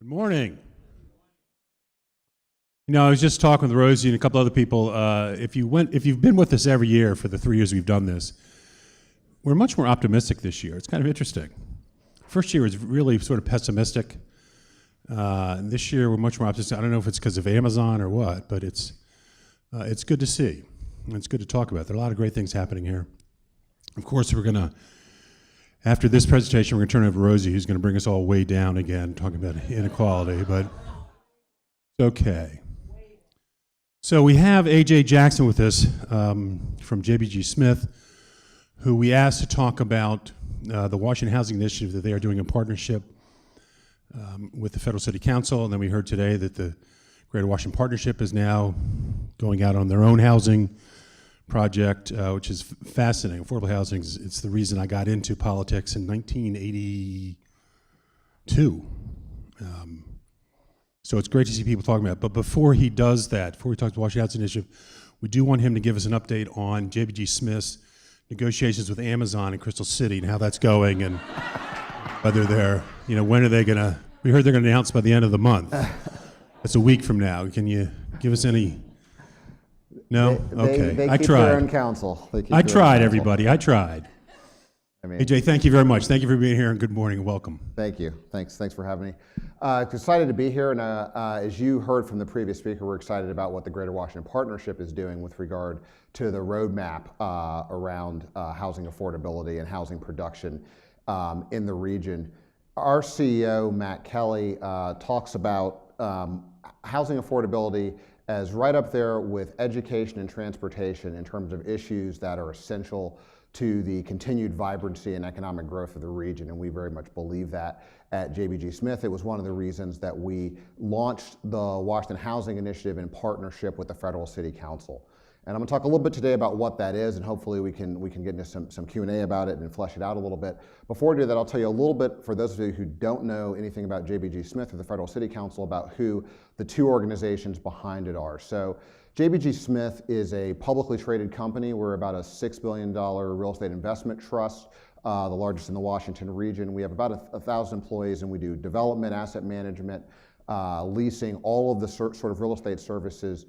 Good morning. I was just talking with Rosy and a couple other people. If you've been with us every year for the 3 years we've done this, we're much more optimistic this year. It's kind of interesting. First year was really sort of pessimistic, and this year we're much more optimistic. I don't know if it's because of Amazon or what, but it's good to see. And it's good to talk about. There are a lot of great things happening here. Of course, after this presentation, we're going to turn it over to Rosy, who's going to bring us all way down again, talking about inequality, but it's okay. So we have A.J. Jackson with us from JBG Smith, who we asked to talk about the Washington Housing Initiative that they are doing in partnership with the Federal City Council. And then we heard today that the Greater Washington Partnership is now going out on their own housing project, which is fascinating. Affordable housing, it's the reason I got into politics in 1982. So it's great to see people talking about it. But before he does that, before we talk to the Washington Housing Initiative, we do want him to give us an update on JBG Smith's negotiations with Amazon in Crystal City and how that's going, and whether when are they going to, we heard they're going to announce by the end of the month. That's a week from now. Can you give us any? No? Okay. They I keep tried. their own counsel. I tried, everybody. I tried. AJ, thank you very much. Thank you for being here, and good morning and welcome. Thank you. Thanks for having me. Excited to be here, and as you heard from the previous speaker, we're excited about what the Greater Washington Partnership is doing with regard to the roadmap around housing affordability and housing production in the region. Our CEO, Matt Kelly, talks about housing affordability as right up there with education and transportation in terms of issues that are essential to the continued vibrancy and economic growth of the region, and we very much believe that at JBG Smith. It was one of the reasons that we launched the Washington Housing Initiative in partnership with the Federal City Council. And I'm going to talk a little bit today about what that is, and hopefully we can get into some Q&A about it and flesh it out a little bit. Before I do that, I'll tell you a little bit, for those of you who don't know anything about JBG Smith or the Federal City Council, about who the two organizations behind it are. So JBG Smith is a publicly traded company. We're about a $6 billion real estate investment trust, the largest in the Washington region. We have about 1,000 employees, and we do development, asset management, leasing, all of the sort of real estate services,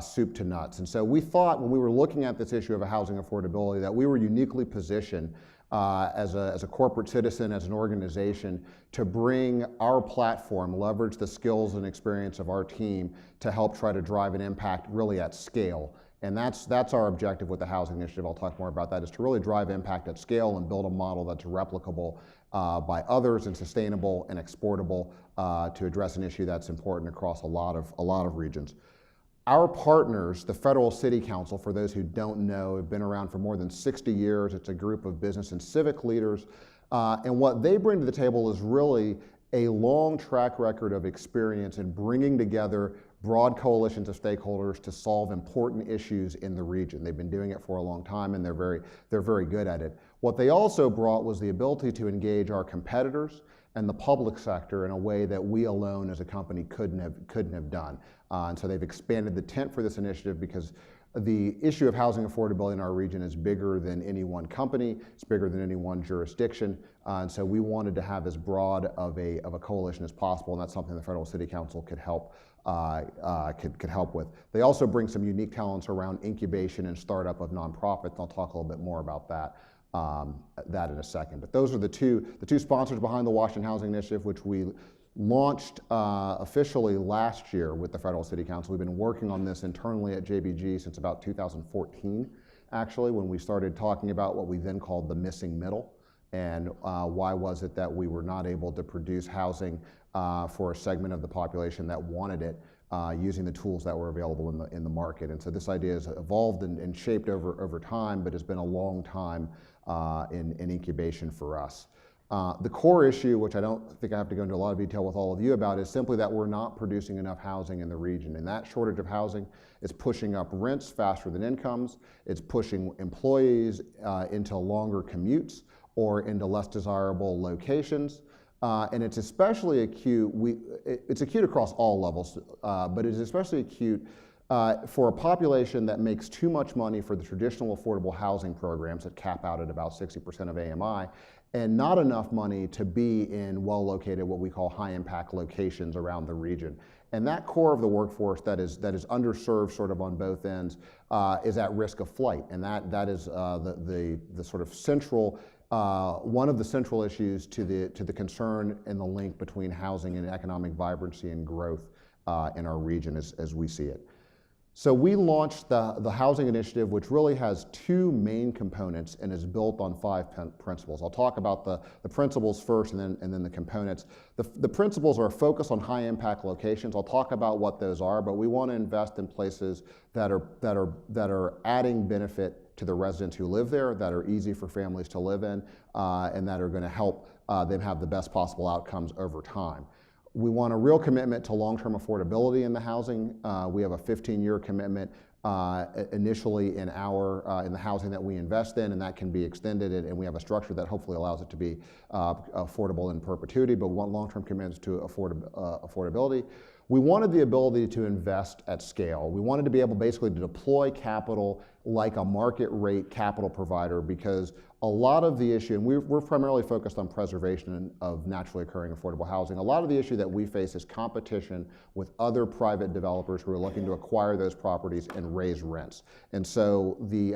soup to nuts. And so we thought, when we were looking at this issue of housing affordability, that we were uniquely positioned as a corporate citizen, as an organization, to bring our platform, leverage the skills and experience of our team to help try to drive an impact really at scale. And that's our objective with the Housing Initiative. I'll talk more about that, is to really drive impact at scale and build a model that's replicable by others and sustainable and exportable to address an issue that's important across a lot of regions. Our partners, the Federal City Council, for those who don't know, have been around for more than 60 years. It's a group of business and civic leaders. And what they bring to the table is really a long track record of experience in bringing together broad coalitions of stakeholders to solve important issues in the region. They've been doing it for a long time, and they're very good at it. What they also brought was the ability to engage our competitors and the public sector in a way that we alone as a company couldn't have done. And so they've expanded the tent for this initiative, because the issue of housing affordability in our region is bigger than any one company. It's bigger than any one jurisdiction. And so we wanted to have as broad of a coalition as possible, and that's something the Federal City Council could help with. They also bring some unique talents around incubation and startup of nonprofits. I'll talk a little bit more about that in a second. But those are the two sponsors behind the Washington Housing Initiative, which we launched officially last year with the Federal City Council. We've been working on this internally at JBG since about 2014, actually, when we started talking about what we then called the missing middle, and why was it that we were not able to produce housing for a segment of the population that wanted it, using the tools that were available in the market. And so this idea has evolved and shaped over time, but has been a long time in incubation for us. The core issue, which I don't think I have to go into a lot of detail with all of you about, is simply that we're not producing enough housing in the region. And that shortage of housing is pushing up rents faster than incomes. It's pushing employees into longer commutes or into less desirable locations. And it's especially acute, it's acute across all levels, but it is especially acute for a population that makes too much money for the traditional affordable housing programs that cap out at about 60% of AMI, and not enough money to be in well-located, what we call high-impact locations around the region. And that core of the workforce that is underserved sort of on both ends is at risk of flight. And that is the sort of central, one of the central issues to the concern and the link between housing and economic vibrancy and growth in our region as we see it. So we launched the housing initiative, which really has two main components and is built on 5 principles. I'll talk about the principles first and then the components. The principles are focused on high impact locations. I'll talk about what those are, but we want to invest in places that are adding benefit to the residents who live there, that are easy for families to live in, and that are going to help them have the best possible outcomes over time. We want a real commitment to long-term affordability in the housing. We have a 15-year commitment initially in the housing that we invest in, and that can be extended, and we have a structure that hopefully allows it to be affordable in perpetuity, but we want long-term commitments to affordability. We wanted the ability to invest at scale. We wanted to be able basically to deploy capital like a market rate capital provider, because a lot of the issue, and we're primarily focused on preservation of naturally occurring affordable housing. A lot of the issue that we face is competition with other private developers who are looking to acquire those properties and raise rents. And so the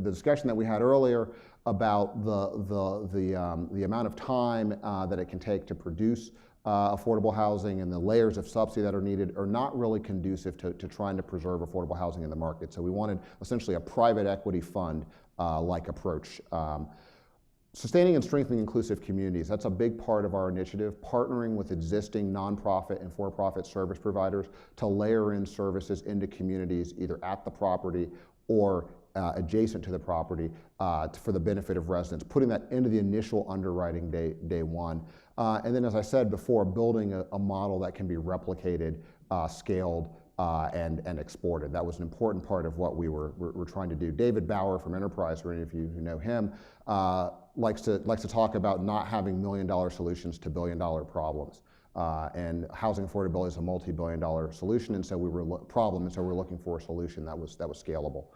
discussion that we had earlier about the amount of time that it can take to produce affordable housing and the layers of subsidy that are needed are not really conducive to trying to preserve affordable housing in the market. So we wanted essentially a private equity fund like approach. Sustaining and strengthening inclusive communities, that's a big part of our initiative, partnering with existing nonprofit and for-profit service providers to layer in services into communities either at the property or adjacent to the property for the benefit of residents, putting that into the initial underwriting day one. And then, as I said before, building a model that can be replicated, scaled, and exported. That was an important part of what we're trying to do. David Bauer from Enterprise, for any of you who know him, likes to talk about not having $1 million solutions to $1 billion problems. And housing affordability is a multi-billion-dollar solution, and so we're looking for a solution that was scalable.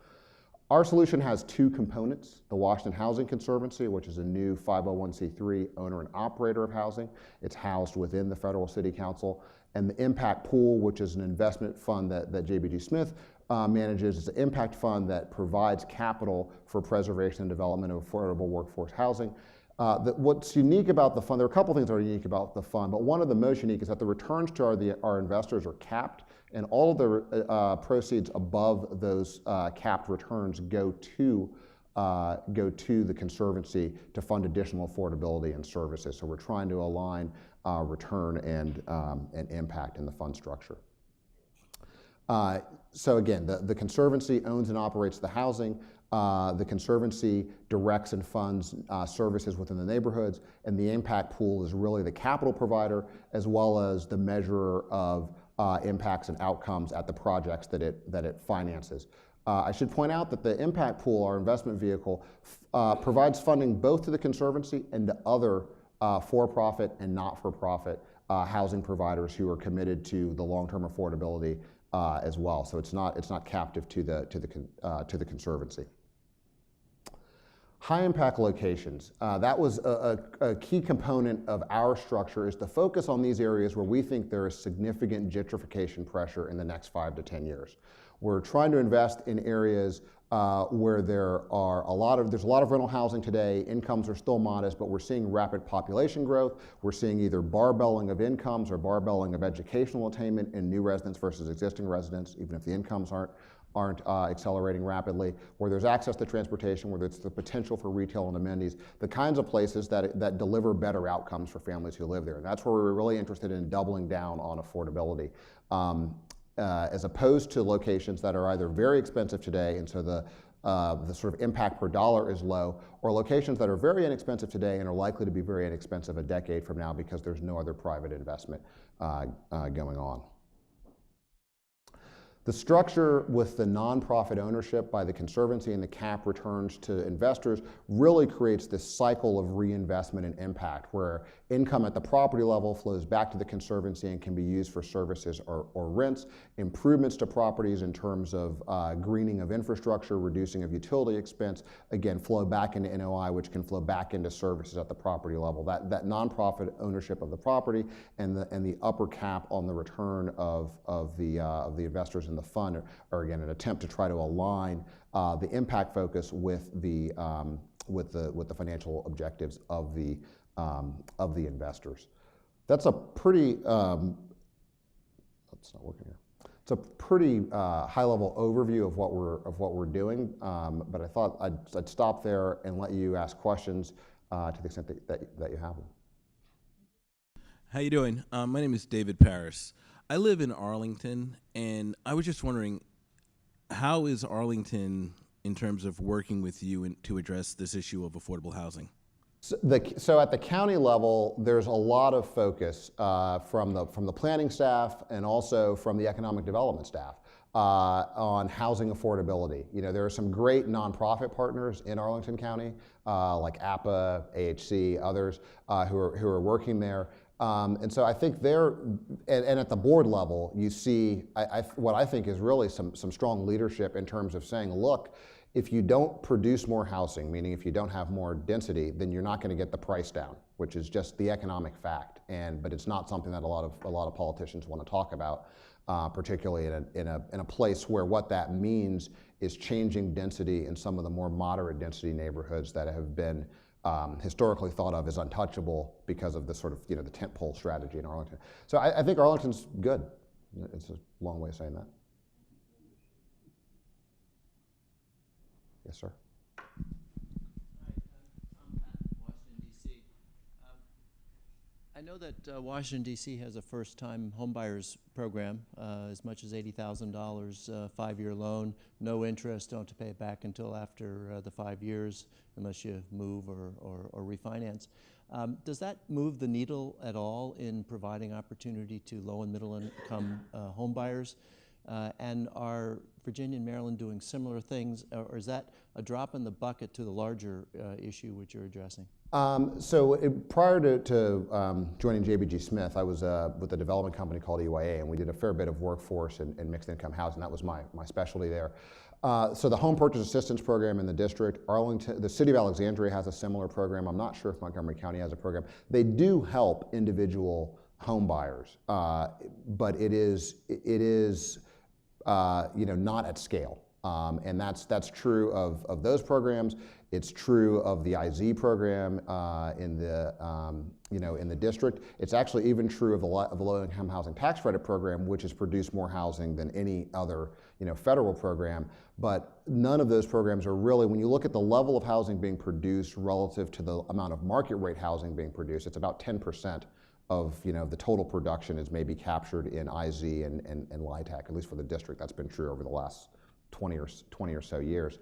Our solution has two components: the Washington Housing Conservancy, which is a new 501c3 owner and operator of housing. It's housed within the Federal City Council. And the Impact Pool, which is an investment fund that JBG Smith manages. It's an impact fund that provides capital for preservation and development of affordable workforce housing. What's unique about the fund, there are a couple things that are unique about the fund, but one of the most unique is that the returns to our investors are capped, and all of the proceeds above those capped returns go to the Conservancy to fund additional affordability and services. So we're trying to align return and impact in the fund structure. So again, the Conservancy owns and operates the housing. The Conservancy directs and funds services within the neighborhoods, and the Impact Pool is really the capital provider as well as the measurer of impacts and outcomes at the projects that it finances. I should point out that the Impact Pool, our investment vehicle, provides funding both to the Conservancy and to other for-profit and not-for-profit housing providers who are committed to the long-term affordability as well. So it's not captive to the Conservancy. High-impact locations. That was a key component of our structure, is to focus on these areas where we think there is significant gentrification pressure in the next 5 to 10 years. We're trying to invest in areas where there's a lot of rental housing today. Incomes are still modest, but we're seeing rapid population growth. We're seeing either barbelling of incomes or barbelling of educational attainment in new residents versus existing residents, even if the incomes aren't accelerating rapidly, where there's access to transportation, where there's the potential for retail and amenities, the kinds of places that deliver better outcomes for families who live there. And that's where we're really interested in doubling down on affordability. As opposed to locations that are either very expensive today, and so the sort of impact per dollar is low, or locations that are very inexpensive today and are likely to be very inexpensive a decade from now because there's no other private investment going on. The structure with the nonprofit ownership by the Conservancy and the cap returns to investors really creates this cycle of reinvestment and impact where income at the property level flows back to the Conservancy and can be used for services or rents, improvements to properties in terms of greening of infrastructure, reducing of utility expense, again, flow back into NOI, which can flow back into services at the property level. That nonprofit ownership of the property and the upper cap on the return of the investors in the fund are again an attempt to try to align the impact focus with the financial objectives of the investors. That's a pretty that's not working here. It's a pretty high-level overview of what we're doing, but I thought I'd stop there and let you ask questions to the extent that you have them. How you doing? My name is David Paris. I live in Arlington, and I was just wondering, how is Arlington in terms of working with you to address this issue of affordable housing? So at the county level, there's a lot of focus from the planning staff and also from the economic development staff on housing affordability. You know, there are some great nonprofit partners in Arlington County, like APA, AHC, others who are working there. And so I think and at the board level, you see what I think is really some strong leadership in terms of saying, look, if you don't produce more housing, meaning if you don't have more density, then you're not going to get the price down, which is just the economic fact. But it's not something that a lot of politicians want to talk about, particularly in a place where what that means is changing density in some of the more moderate density neighborhoods that have been historically thought of as untouchable because of the sort of, the tentpole strategy in Arlington. So I think Arlington's good. It's a long way of saying that. Yes, sir. Hi, I'm Tom Patton, Washington, D.C. I know that Washington, D.C. has a first-time homebuyers program, as much as $80,000, 5-year loan, no interest, don't have to pay it back until after the 5 years, unless you move or refinance. Does that move the needle at all in providing opportunity to low and middle income homebuyers? And are Virginia and Maryland doing similar things, or is that a drop in the bucket to the larger issue which you're addressing? Prior to joining JBG Smith, I was with a development company called EYA, and we did a fair bit of workforce and mixed income housing. That was my specialty there. So the Home Purchase Assistance Program in the district, Arlington, the City of Alexandria has a similar program. I'm not sure if Montgomery County has a program. They do help individual home buyers, but it is not at scale. And that's true of those programs. It's true of the IZ program in the district. It's actually even true of the low-income housing tax credit program, which has produced more housing than any other federal program. But none of those programs are really, when you look at the level of housing being produced relative to the amount of market rate housing being produced, it's about 10% of the total production is maybe captured in IZ and LIHTC, at least for the district. That's been true over the last 20 or so years.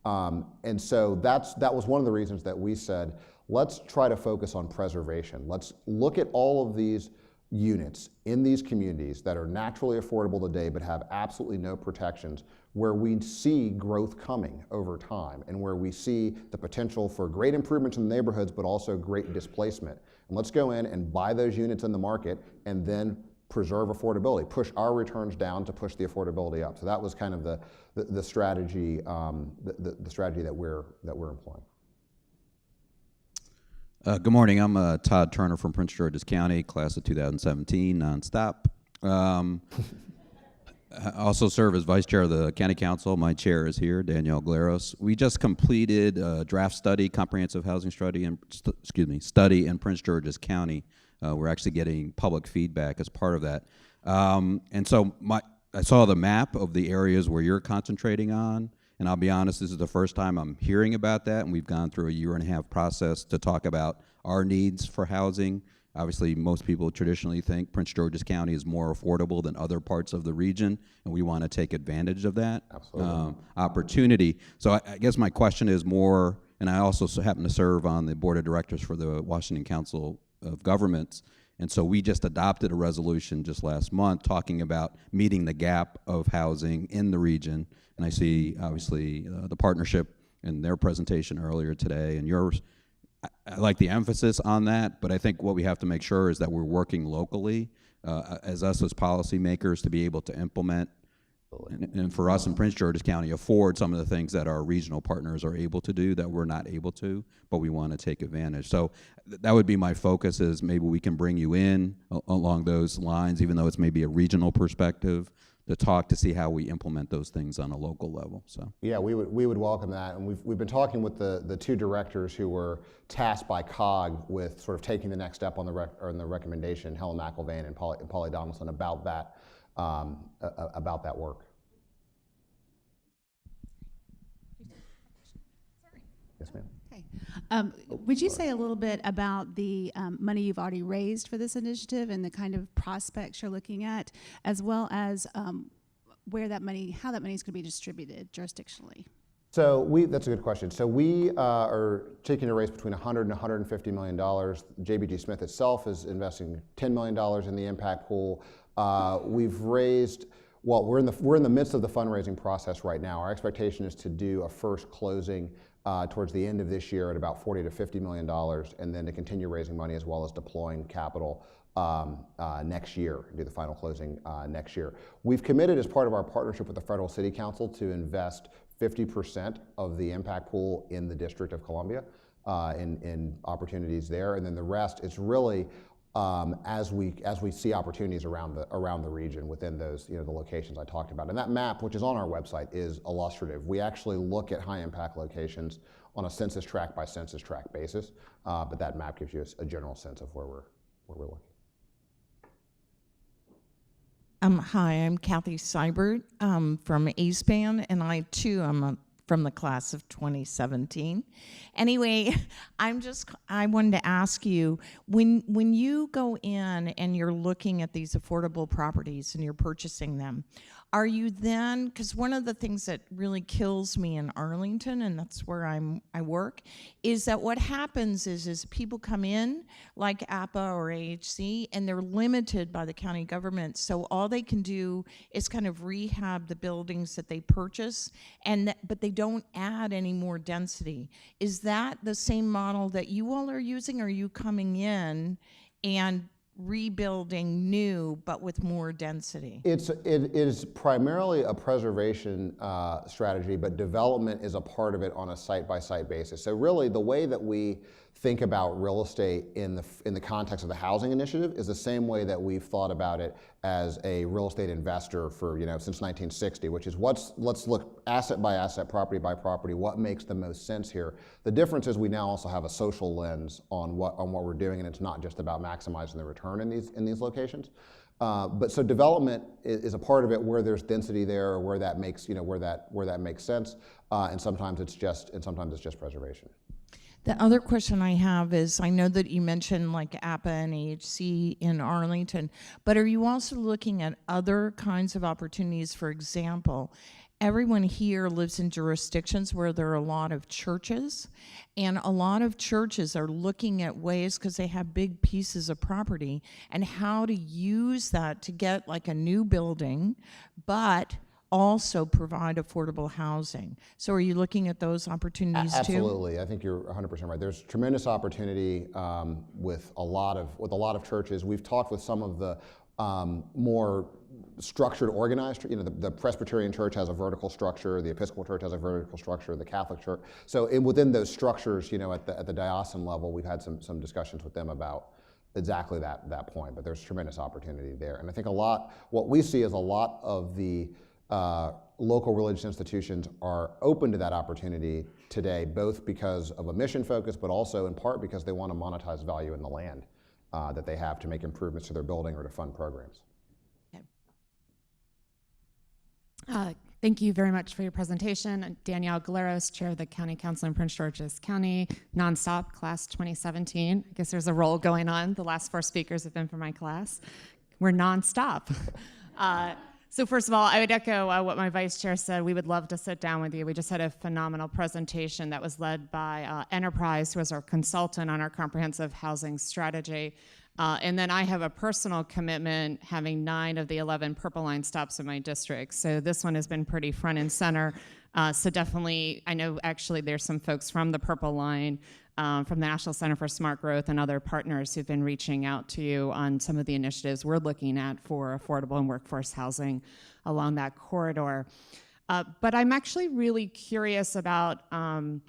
And so that was one of the reasons that we said, let's try to focus on preservation. Let's look at all of these units in these communities that are naturally affordable today but have absolutely no protections, where we see growth coming over time and where we see the potential for great improvements in the neighborhoods but also great displacement. And let's go in and buy those units in the market and then preserve affordability, push our returns down to push the affordability up. So that was kind of the strategy, the strategy that we're employing. Good morning. I'm Todd Turner from Prince George's County, class of 2017, nonstop. I also serve as vice chair of the county council. My chair is here, Danielle Glaros. We just completed a draft study, comprehensive housing study in Prince George's County. We're actually getting public feedback as part of that. And so I saw the map of the areas where you're concentrating on, and I'll be honest, this is the first time I'm hearing about that, and we've gone through a 1.5-year process to talk about our needs for housing. Obviously, most people traditionally think Prince George's County is more affordable than other parts of the region, and we want to take advantage of that opportunity. So I guess my question is more, and I also happen to serve on the board of directors for the Washington Council of Governments, And so we just adopted a resolution just last month talking about meeting the gap of housing in the region. And I see, obviously, the partnership in their presentation earlier today and yours. I like the emphasis on that, but I think what we have to make sure is that we're working locally as us as policymakers to be able to implement and for us in Prince George's County afford some of the things that our regional partners are able to do that we're not able to, but we want to take advantage. So that would be my focus, is maybe we can bring you in along those lines, even though it's maybe a regional perspective, to talk to see how we implement those things on a local level. So yeah, we would welcome that, and we've been talking with the two directors who were tasked by COG with sort of taking the next step on the recommendation, Helen McIlvain and Polly Donaldson, about that work. Yes, ma'am. Okay. Would you say a little bit about the money you've already raised for this initiative and the kind of prospects you're looking at, as well as how that money is going to be distributed jurisdictionally? So that's a good question. So we are taking a raise between $100 and $150 million. JBG Smith itself is investing $10 million in the impact pool. We've raised. Well, we're in the midst of the fundraising process right now. Our expectation is to do a first closing towards the end of this year at about $40 to $50 million, and then to continue raising money as well as deploying capital next year, do the final closing next year. We've committed as part of our partnership with the Federal City Council to invest 50% of the impact pool in the District of Columbia in opportunities there, and then the rest is really as we see opportunities around the region within those, the locations I talked about. And that map, which is on our website, is illustrative. We actually look at high impact locations on a census tract by census tract basis, but that map gives you a general sense of where we're looking. Hi, I'm Cathy Seibert from ASPAN, and I too am from the class of 2017. Anyway, I wanted to ask you, when you go in and you're looking at these affordable properties and you're purchasing them, are you then, because one of the things that really kills me in Arlington, and that's where I work, is that what happens is people come in like APA or AHC, and they're limited by the county government, so all they can do is kind of rehab the buildings that they purchase, but they don't add any more density. Is that the same model that you all are using? Or are you coming in and rebuilding new but with more density? It is primarily a preservation strategy, but development is a part of it on a site-by-site basis. So really the way that we think about real estate in the context of the housing initiative is the same way that we've thought about it as a real estate investor for since 1960, which is let's look asset by asset, property by property, what makes the most sense here. The difference is we now also have a social lens on what we're doing, and it's not just about maximizing the return in these locations. But so development is a part of it where there's density there, or where that makes where that makes sense, and sometimes it's just preservation. The other question I have is, I know that you mentioned like APA and AHC in Arlington, but are you also looking at other kinds of opportunities? For example, everyone here lives in jurisdictions where there are a lot of churches, and a lot of churches are looking at ways, because they have big pieces of property, and how to use that to get like a new building, but also provide affordable housing. So are you looking at those opportunities too? Absolutely. I think you're 100% right. There's tremendous opportunity with a lot of churches. We've talked with some of the more structured, organized, the Presbyterian Church has a vertical structure, the Episcopal Church has a vertical structure, the Catholic Church. So within those structures, at the diocesan level, we've had some discussions with them about exactly that point, but there's tremendous opportunity there. And I think what we see is a lot of the local religious institutions are open to that opportunity today, both because of a mission focus, but also in part because they want to monetize value in the land that they have to make improvements to their building or to fund programs. Okay. Thank you very much for your presentation. Danielle Galeros, Chair of the County Council in Prince George's County, Nonstop, Class 2017. I guess there's a role going on. The last 4 speakers have been from my class. We're nonstop. So first of all, I would echo what my vice chair said. We would love to sit down with you. We just had a phenomenal presentation that was led by Enterprise, who was our consultant on our comprehensive housing strategy. And then I have a personal commitment, having 9 of the 11 Purple Line stops in my district. So this one has been pretty front and center. So definitely, I know actually there's some folks from the Purple Line, from the National Center for Smart Growth and other partners who've been reaching out to you on some of the initiatives we're looking at for affordable and workforce housing along that corridor. But I'm actually really curious about, and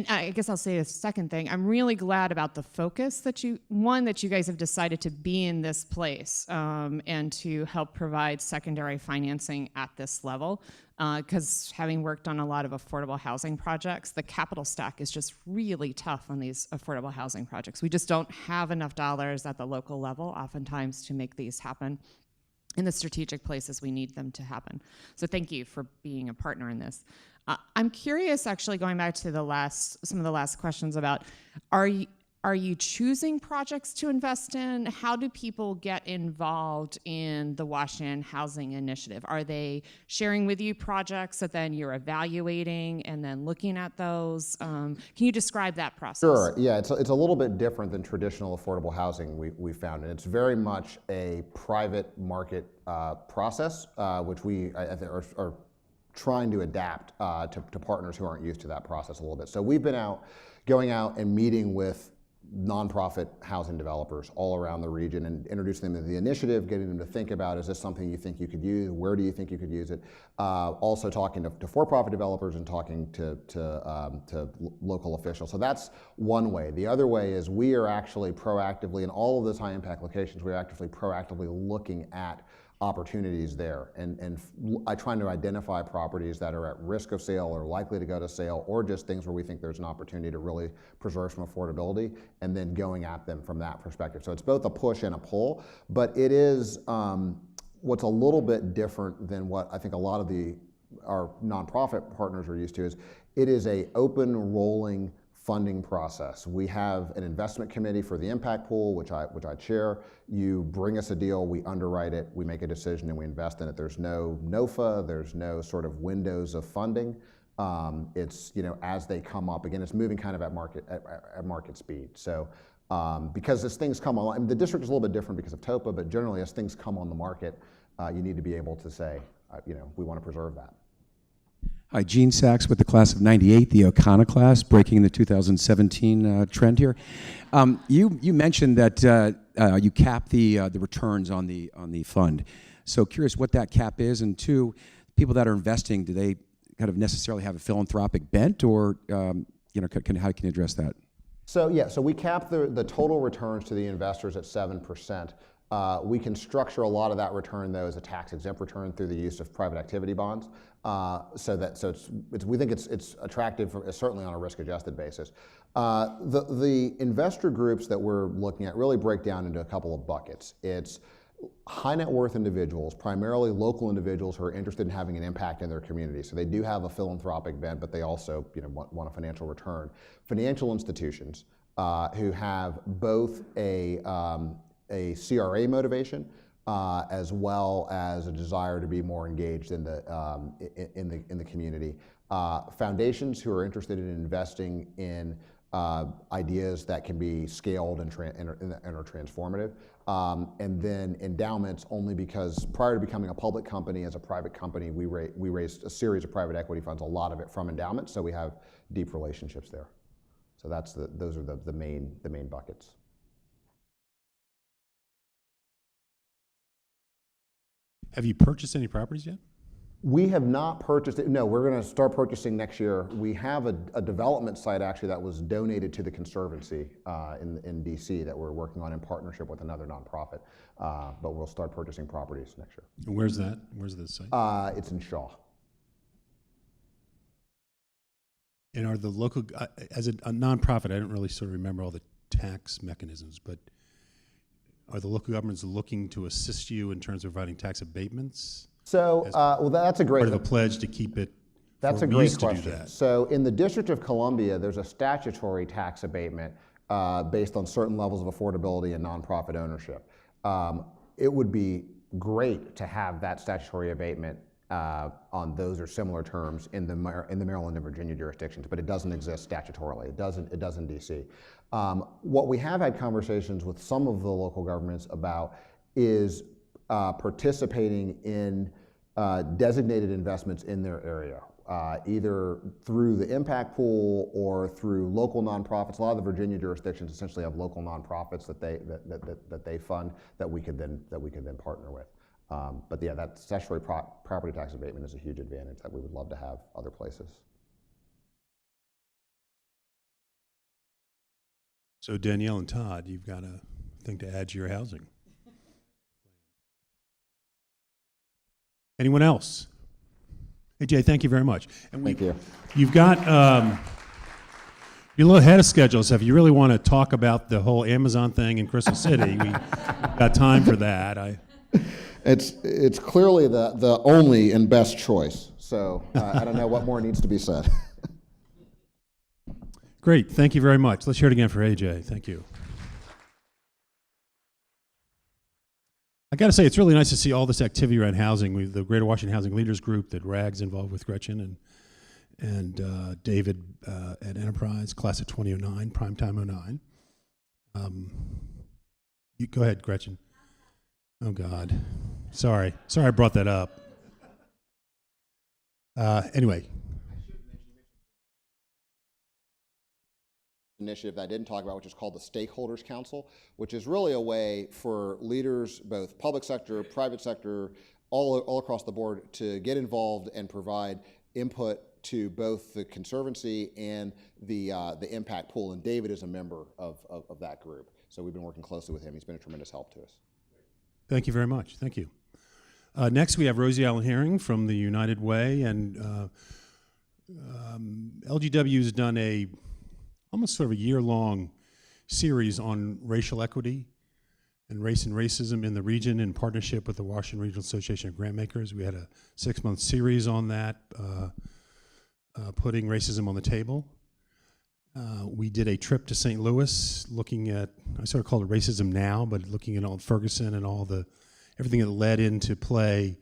I guess I'll say a second thing. I'm really glad about the focus that you guys have decided to be in this place and to help provide secondary financing at this level. Because having worked on a lot of affordable housing projects, the capital stack is just really tough on these affordable housing projects. We just don't have enough dollars at the local level oftentimes to make these happen in the strategic places we need them to happen. So thank you for being a partner in this. I'm curious, actually, going back to some of the last questions about, are you choosing projects to invest in? How do people get involved in the Washington Housing Initiative? Are they sharing with you projects that then you're evaluating and then looking at those? Can you describe that process? Sure. Yeah, it's a little bit different than traditional affordable housing we found, and it's very much a private market process, which we I think are trying to adapt to partners who aren't used to that process a little bit. So we've been going out and meeting with nonprofit housing developers all around the region and introducing them to the initiative, getting them to think about, is this something you think you could use? Where do you think you could use it? Also talking to for-profit developers and talking to local officials. So that's one way. The other way is we are actually proactively, in all of those high-impact locations, we're actively proactively looking at opportunities there and trying to identify properties that are at risk of sale or likely to go to sale, or just things where we think there's an opportunity to really preserve some affordability, and then going at them from that perspective. So it's both a push and a pull, but it is what's a little bit different than what I think a lot of our nonprofit partners are used to is it is a open rolling funding process. We have an investment committee for the impact pool, which I chair. You bring us a deal, we underwrite it, we make a decision, and we invest in it. There's no NOFA, there's no sort of windows of funding. It's as they come up. Again, it's moving kind of at market speed. So because as things come on, the district is a little bit different because of TOPA, but generally as things come on the market, you need to be able to say, we want to preserve that. Hi, Gene Sachs with the class of '98, the O'Connor class, breaking the 2017 trend here. You mentioned that you cap the returns on the fund. So curious what that cap is, and two, people that are investing, do they kind of necessarily have a philanthropic bent, or how can you address that? So yeah, so we cap the total returns to the investors at 7%. We can structure a lot of that return, though, as a tax-exempt return through the use of private activity bonds. We think it's attractive, certainly on a risk-adjusted basis. The investor groups that we're looking at really break down into a couple of buckets. It's high net worth individuals, primarily local individuals who are interested in having an impact in their community. So they do have a philanthropic bent, but they also want a financial return. Financial institutions who have both a CRA motivation, as well as a desire to be more engaged in the community. Foundations who are interested in investing in ideas that can be scaled and are transformative. And then endowments, only because prior to becoming a public company, as a private company, we raised a series of private equity funds, a lot of it from endowments, so we have deep relationships there. So those are the main buckets. Have you purchased any properties yet? We have not purchased it. No, we're going to start purchasing next year. We have a development site actually that was donated to the Conservancy in DC that we're working on in partnership with another nonprofit. But we'll start purchasing properties next year. And where's that? Where's the site? It's in Shaw. And are the local, as a nonprofit, I don't really sort of remember all the tax mechanisms, but are the local governments looking to assist you in terms of providing tax abatements? So, well, that's a great part of a pledge to keep it. That's a great question. So, in the District of Columbia, there's a statutory tax abatement based on certain levels of affordability and nonprofit ownership. It would be great to have that statutory abatement on those or similar terms in the Maryland and Virginia jurisdictions, but it doesn't exist statutorily. It does in DC. What we have had conversations with some of the local governments about is participating in designated investments in their area, either through the impact pool or through local nonprofits. A lot of the Virginia jurisdictions essentially have local nonprofits that they fund that we could then partner with. But yeah, that statutory property tax abatement is a huge advantage that we would love to have other places. So Danielle and Todd, you've got a thing to add to your housing. Anyone else? Hey Jay, thank you very much. And Thank you. You've got you're a little ahead of schedule, so if you really want to talk about the whole Amazon thing in Crystal City, we got time for that. It's clearly the only and best choice. So I don't know what more needs to be said. Great, thank you very much. Let's hear it again for AJ. Thank you. I got to say, it's really nice to see all this activity around housing. The Greater Washington Housing Leaders Group that RAG's involved with Gretchen and David at Enterprise, class of 2009, primetime 09. You go ahead, Gretchen. Oh God, sorry I brought that up. Anyway. Initiative that I didn't talk about, which is called the Stakeholders Council, which is really a way for leaders, both public sector, private sector, all across the board, to get involved and provide input to both the Conservancy and the impact pool. And David is a member of that group, so we've been working closely with him. He's been a tremendous help to us. Thank you very much. Thank you. Next, we have Rosy Allen Herring from the United Way, and LGW has done almost sort of a year-long series on racial equity and race and racism in the region in partnership with the Washington Regional Association of Grantmakers. We had a 6-month series on that, putting racism on the table. We did a trip to St. Louis looking at, I sort of called it Racism Now, but looking at all Ferguson and everything that led into play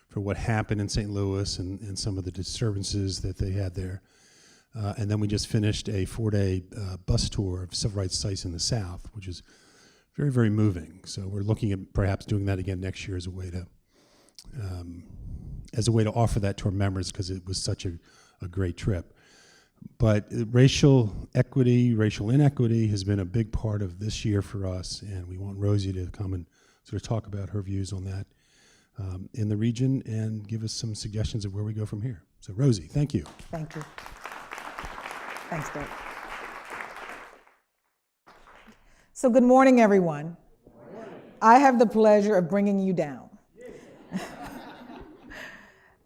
for what happened in St. Louis and some of the disturbances that they had there. And then we just finished a 4-day bus tour of civil rights sites in the South, which is very, very moving. So we're looking at perhaps doing that again next year as a way to offer that to our members, because it was such a great trip. But racial equity, racial inequity has been a big part of this year for us, and we want Rosy to come and sort of talk about her views on that in the region and give us some suggestions of where we go from here. So Rosy, thank you. Thank you. Thanks, Doug. So good morning, everyone. Good morning. I have the pleasure of bringing you down.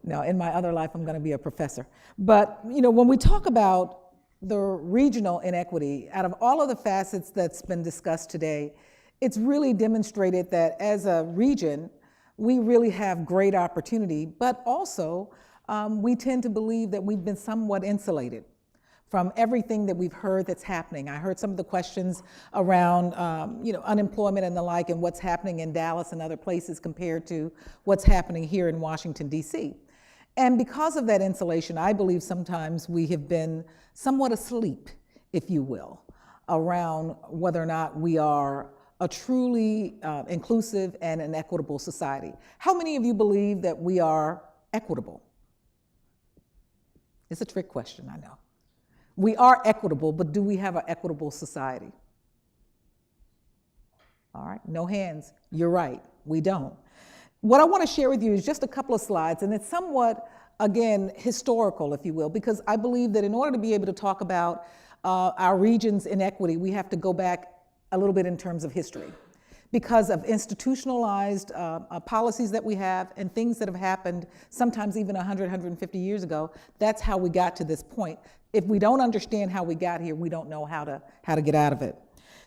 No, in my other life, I'm going to be a professor. But, when we talk about the regional inequity, out of all of the facets that's been discussed today, it's really demonstrated that as a region, we really have great opportunity, but also we tend to believe that we've been somewhat insulated from everything that we've heard that's happening. I heard some of the questions around unemployment and the like, and what's happening in Dallas and other places compared to what's happening here in Washington, D.C. And because of that insulation, I believe sometimes we have been somewhat asleep, if you will, around whether or not we are a truly inclusive and an equitable society. How many of you believe that we are equitable? It's a trick question, I know. We are equitable, but do we have an equitable society? All right, no hands. You're right, we don't. What I want to share with you is just a couple of slides, and it's somewhat, again, historical, if you will, because I believe that in order to be able to talk about our region's inequity, we have to go back a little bit in terms of history. Because of institutionalized policies that we have and things that have happened sometimes even 100, 150 years ago, that's how we got to this point. If we don't understand how we got here, we don't know how to get out of it.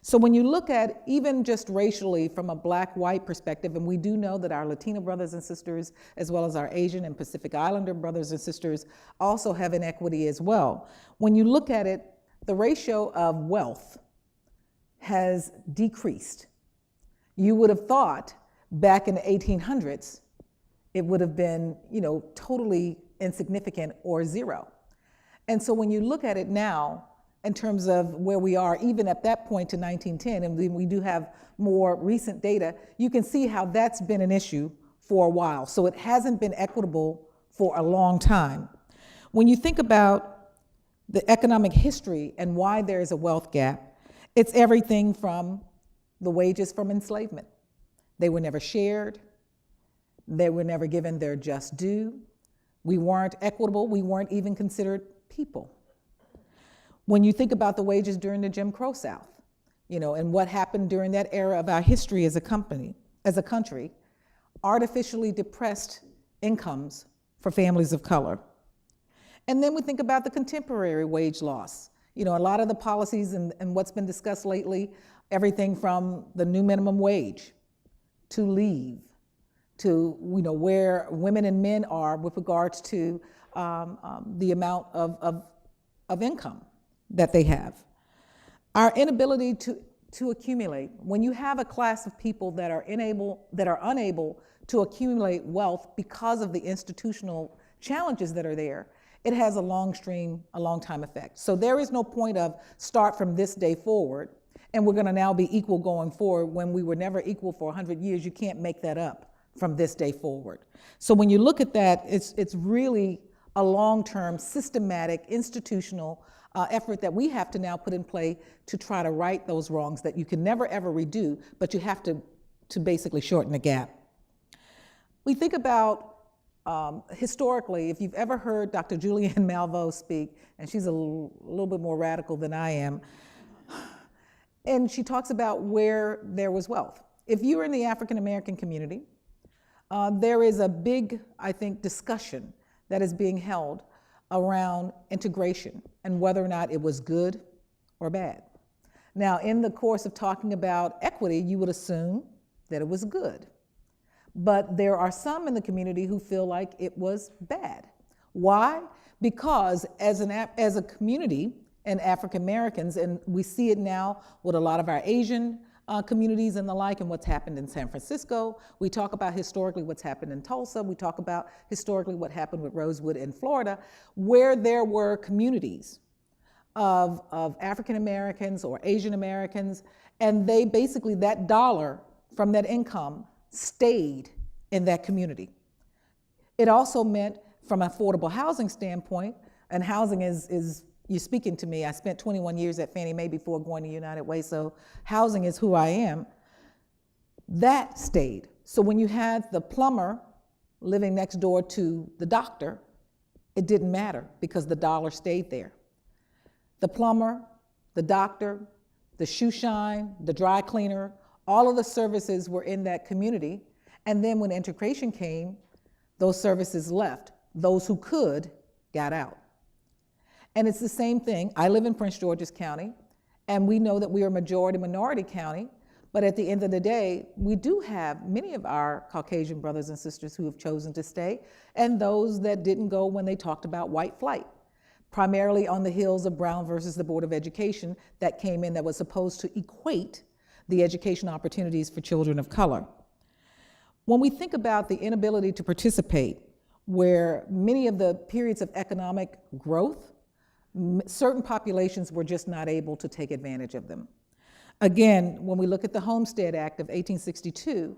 So when you look at even just racially from a black-white perspective, and we do know that our Latino brothers and sisters, as well as our Asian and Pacific Islander brothers and sisters, also have inequity as well. When you look at it, the ratio of wealth has decreased. You would have thought back in the 1800s, it would have been, totally insignificant or zero. And so when you look at it now, in terms of where we are, even at that point to 1910, and we do have more recent data, you can see how that's been an issue for a while. So it hasn't been equitable for a long time. When you think about the economic history and why there is a wealth gap, it's everything from the wages from enslavement. They were never shared. They were never given their just due. We weren't equitable. We weren't even considered people. When you think about the wages during the Jim Crow South, and what happened during that era of our history as a country, artificially depressed incomes for families of color. And then we think about the contemporary wage loss. A lot of the policies and what's been discussed lately, everything from the new minimum wage to leave, to where women and men are with regards to the amount of income that they have. Our inability to accumulate. When you have a class of people that are unable to accumulate wealth because of the institutional challenges that are there, it has a long time effect. So there is no point of start from this day forward, and we're going to now be equal going forward when we were never equal for 100 years. You can't make that up from this day forward. So when you look at that, it's really a long-term, systematic, institutional effort that we have to now put in play to try to right those wrongs that you can never ever redo, but you have to basically shorten the gap. We think about historically, if you've ever heard Dr. Julianne Malveaux speak, and she's a little bit more radical than I am, and she talks about where there was wealth. If you're in the African American community, there is a big, I think, discussion that is being held around integration and whether or not it was good or bad. Now, in the course of talking about equity, you would assume that it was good. But there are some in the community who feel like it was bad. Why? Because as a community, and African Americans, and we see it now with a lot of our Asian communities and the like, and what's happened in San Francisco. We talk about historically what's happened in Tulsa. We talk about historically what happened with Rosewood in Florida, where there were communities of African Americans or Asian Americans, and they basically, that dollar from that income stayed in that community. It also meant, from an affordable housing standpoint, and housing is you're speaking to me. I spent 21 years at Fannie Mae before going to United Way, so housing is who I am. That stayed. So when you had the plumber living next door to the doctor, it didn't matter because the dollar stayed there. The plumber, the doctor, the shoe shine, the dry cleaner, all of the services were in that community. And then when integration came, those services left. Those who could got out. And it's the same thing. I live in Prince George's County, and we know that we are a majority minority county, but at the end of the day, we do have many of our Caucasian brothers and sisters who have chosen to stay, and those that didn't go when they talked about white flight, primarily on the heels of Brown versus the Board of Education that came in that was supposed to equate the education opportunities for children of color. When we think about the inability to participate, where many of the periods of economic growth, certain populations were just not able to take advantage of them. Again, when we look at the Homestead Act of 1862,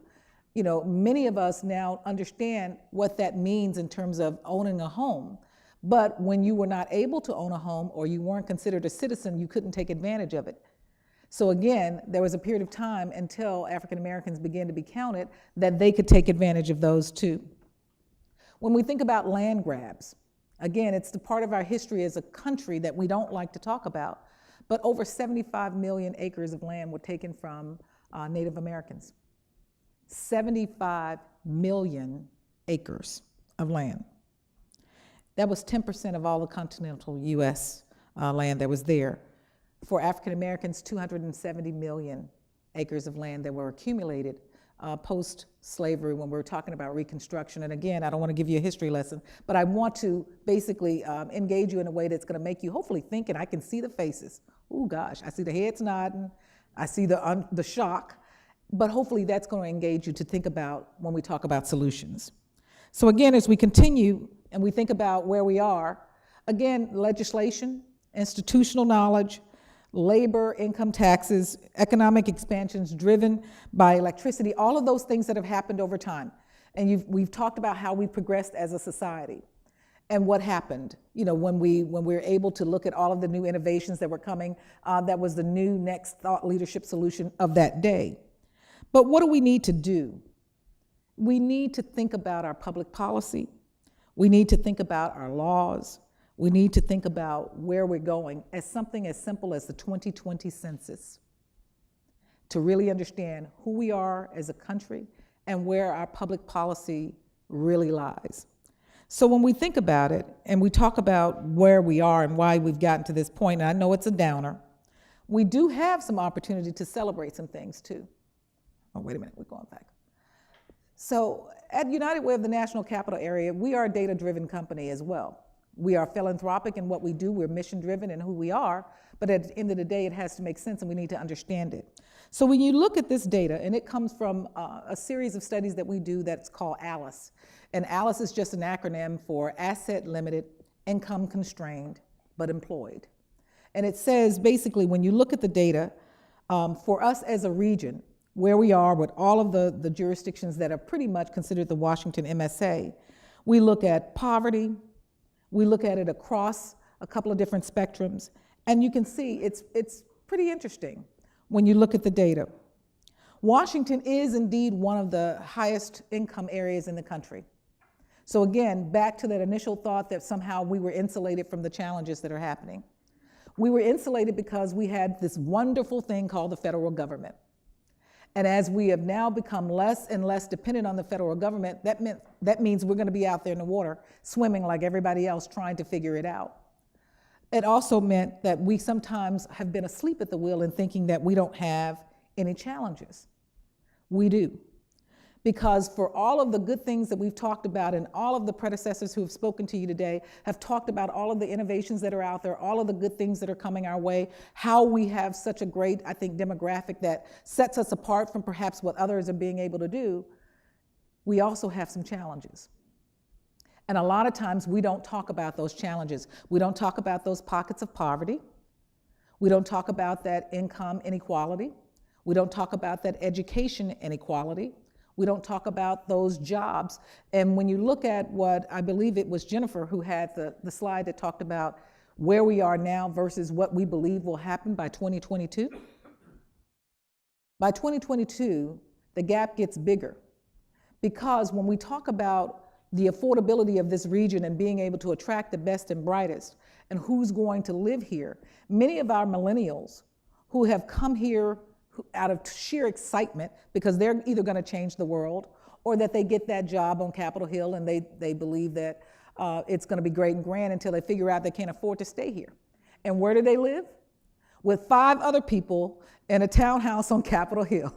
many of us now understand what that means in terms of owning a home. But when you were not able to own a home or you weren't considered a citizen, you couldn't take advantage of it. So again, there was a period of time until African Americans began to be counted that they could take advantage of those too. When we think about land grabs, again, it's the part of our history as a country that we don't like to talk about, but over 75 million acres of land were taken from Native Americans. 75 million acres of land. That was 10% of all the continental US land that was there. For African Americans, 270 million acres of land that were accumulated post-slavery when we're talking about Reconstruction. And again, I don't want to give you a history lesson, but I want to basically engage you in a way that's going to make you hopefully think, and I can see the faces. Oh gosh, I see the heads nodding, I see the shock, but hopefully that's going to engage you to think about when we talk about solutions. So again, as we continue and we think about where we are, again, legislation, institutional knowledge, labor, income taxes, economic expansions driven by electricity, all of those things that have happened over time. And we've talked about how we progressed as a society and what happened, when we were able to look at all of the new innovations that were coming. That was the new next thought leadership solution of that day. But what do we need to do? We need to think about our public policy. We need to think about our laws. We need to think about where we're going as something as simple as the 2020 census, to really understand who we are as a country and where our public policy really lies. So when we think about it and we talk about where we are and why we've gotten to this point, and I know it's a downer, we do have some opportunity to celebrate some things too. Oh, wait a minute, we're going back. So at United Way of the National Capital Area, we are a data-driven company as well. We are philanthropic in what we do, we're mission-driven in who we are, but at the end of the day, it has to make sense and we need to understand it. So when you look at this data, and it comes from a series of studies that we do that's called ALICE, and ALICE is just an acronym for Asset Limited, Income Constrained, but Employed. And it says, basically, when you look at the data, for us as a region, where we are with all of the jurisdictions that are pretty much considered the Washington MSA, we look at poverty, we look at it across a couple of different spectrums, and you can see it's pretty interesting when you look at the data. Washington is indeed one of the highest income areas in the country. So again, back to that initial thought that somehow we were insulated from the challenges that are happening. We were insulated because we had this wonderful thing called the federal government. And as we have now become less and less dependent on the federal government, that means we're going to be out there in the water swimming like everybody else trying to figure it out. It also meant that we sometimes have been asleep at the wheel in thinking that we don't have any challenges. We do. Because for all of the good things that we've talked about, and all of the predecessors who have spoken to you today have talked about all of the innovations that are out there, all of the good things that are coming our way, how we have such a great, I think, demographic that sets us apart from perhaps what others are being able to do, we also have some challenges. And a lot of times we don't talk about those challenges. We don't talk about those pockets of poverty. We don't talk about that income inequality. We don't talk about that education inequality. We don't talk about those jobs. And when you look at what, I believe it was Jennifer who had the slide that talked about where we are now versus what we believe will happen by 2022. By 2022, the gap gets bigger, because when we talk about the affordability of this region and being able to attract the best and brightest and who's going to live here, many of our millennials who have come here out of sheer excitement because they're either going to change the world or that they get that job on Capitol Hill and they believe that it's going to be great and grand until they figure out they can't afford to stay here. And where do they live? With 5 other people in a townhouse on Capitol Hill.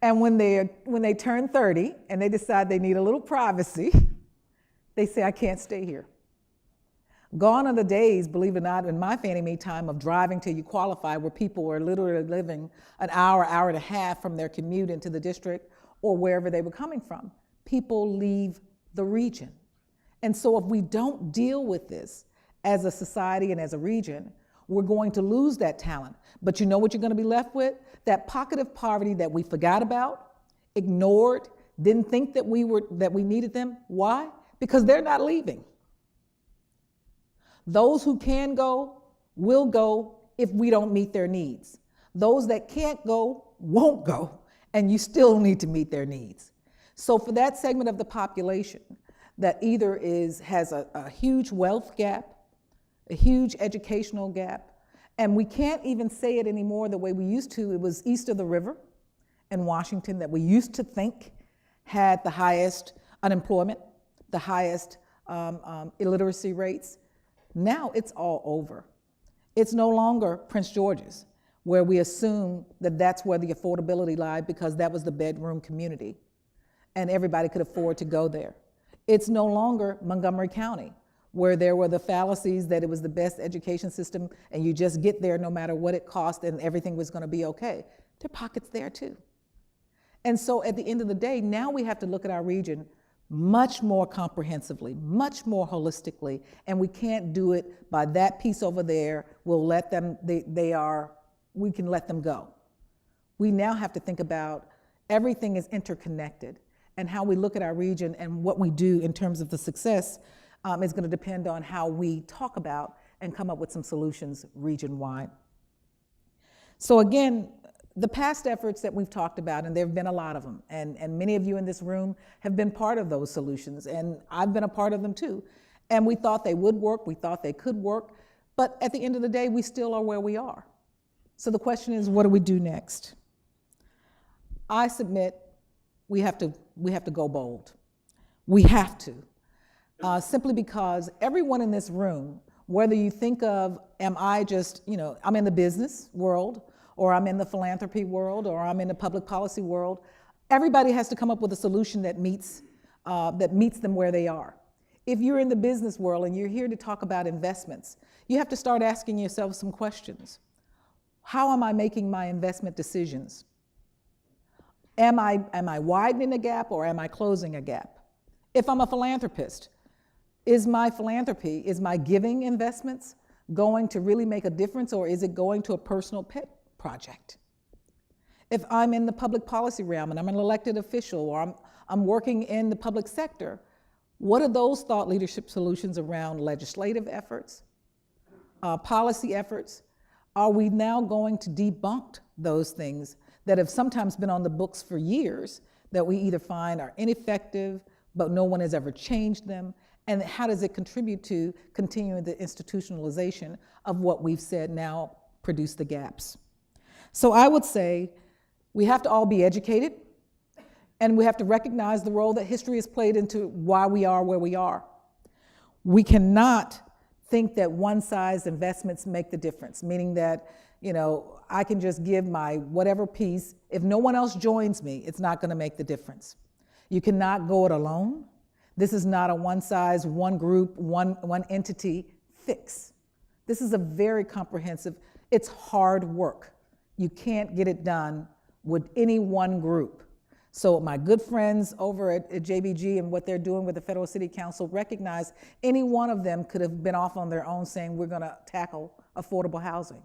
And when they turn 30 and they decide they need a little privacy, they say, I can't stay here. Gone are the days, believe it or not, in my Fannie Mae time of driving till you qualify, where people were literally living an hour, hour and a half from their commute into the district or wherever they were coming from. People leave the region. And so if we don't deal with this as a society and as a region, we're going to lose that talent. But you know what you're going to be left with? That pocket of poverty that we forgot about, ignored, didn't think that we needed them. Why? Because they're not leaving. Those who can go will go if we don't meet their needs. Those that can't go won't go, and you still need to meet their needs. So for that segment of the population that either has a huge wealth gap, a huge educational gap, and we can't even say it anymore the way we used to. It was east of the river in Washington that we used to think had the highest unemployment, the highest illiteracy rates. Now it's all over. It's no longer Prince George's, where we assume that that's where the affordability lied because that was the bedroom community and everybody could afford to go there. It's no longer Montgomery County, where there were the fallacies that it was the best education system and you just get there no matter what it cost and everything was going to be okay. There are pockets there too. And so at the end of the day, now we have to look at our region much more comprehensively, much more holistically, and we can't do it by that piece over there. We'll let them, we can let them go. We now have to think about everything is interconnected, and how we look at our region and what we do in terms of the success is going to depend on how we talk about and come up with some solutions region-wide. So again, the past efforts that we've talked about, and there have been a lot of them, and many of you in this room have been part of those solutions, and I've been a part of them too. And we thought they would work, we thought they could work, but at the end of the day, we still are where we are. So the question is, what do we do next? I submit we have to go bold. We have to, simply because everyone in this room, whether you think of, am I just, I'm in the business world, or I'm in the philanthropy world, or I'm in the public policy world, everybody has to come up with a solution that meets them where they are. If you're in the business world and you're here to talk about investments, you have to start asking yourself some questions. How am I making my investment decisions? Am I widening a gap, or am I closing a gap? If I'm a philanthropist, is my philanthropy, is my giving investments going to really make a difference, or is it going to a personal pet project? If I'm in the public policy realm and I'm an elected official, or I'm working in the public sector, what are those thought leadership solutions around legislative efforts, policy efforts? Are we now going to debunk those things that have sometimes been on the books for years that we either find are ineffective, but no one has ever changed them? And how does it contribute to continuing the institutionalization of what we've said now produce the gaps? So I would say we have to all be educated, and we have to recognize the role that history has played into why we are where we are. We cannot think that one-size investments make the difference, meaning that, I can just give my whatever piece. If no one else joins me, it's not going to make the difference. You cannot go it alone. This is not a one-size, one group, one entity fix. This is a very comprehensive, it's hard work. You can't get it done with any one group. So my good friends over at JBG and what they're doing with the Federal City Council recognize any one of them could have been off on their own saying we're going to tackle affordable housing.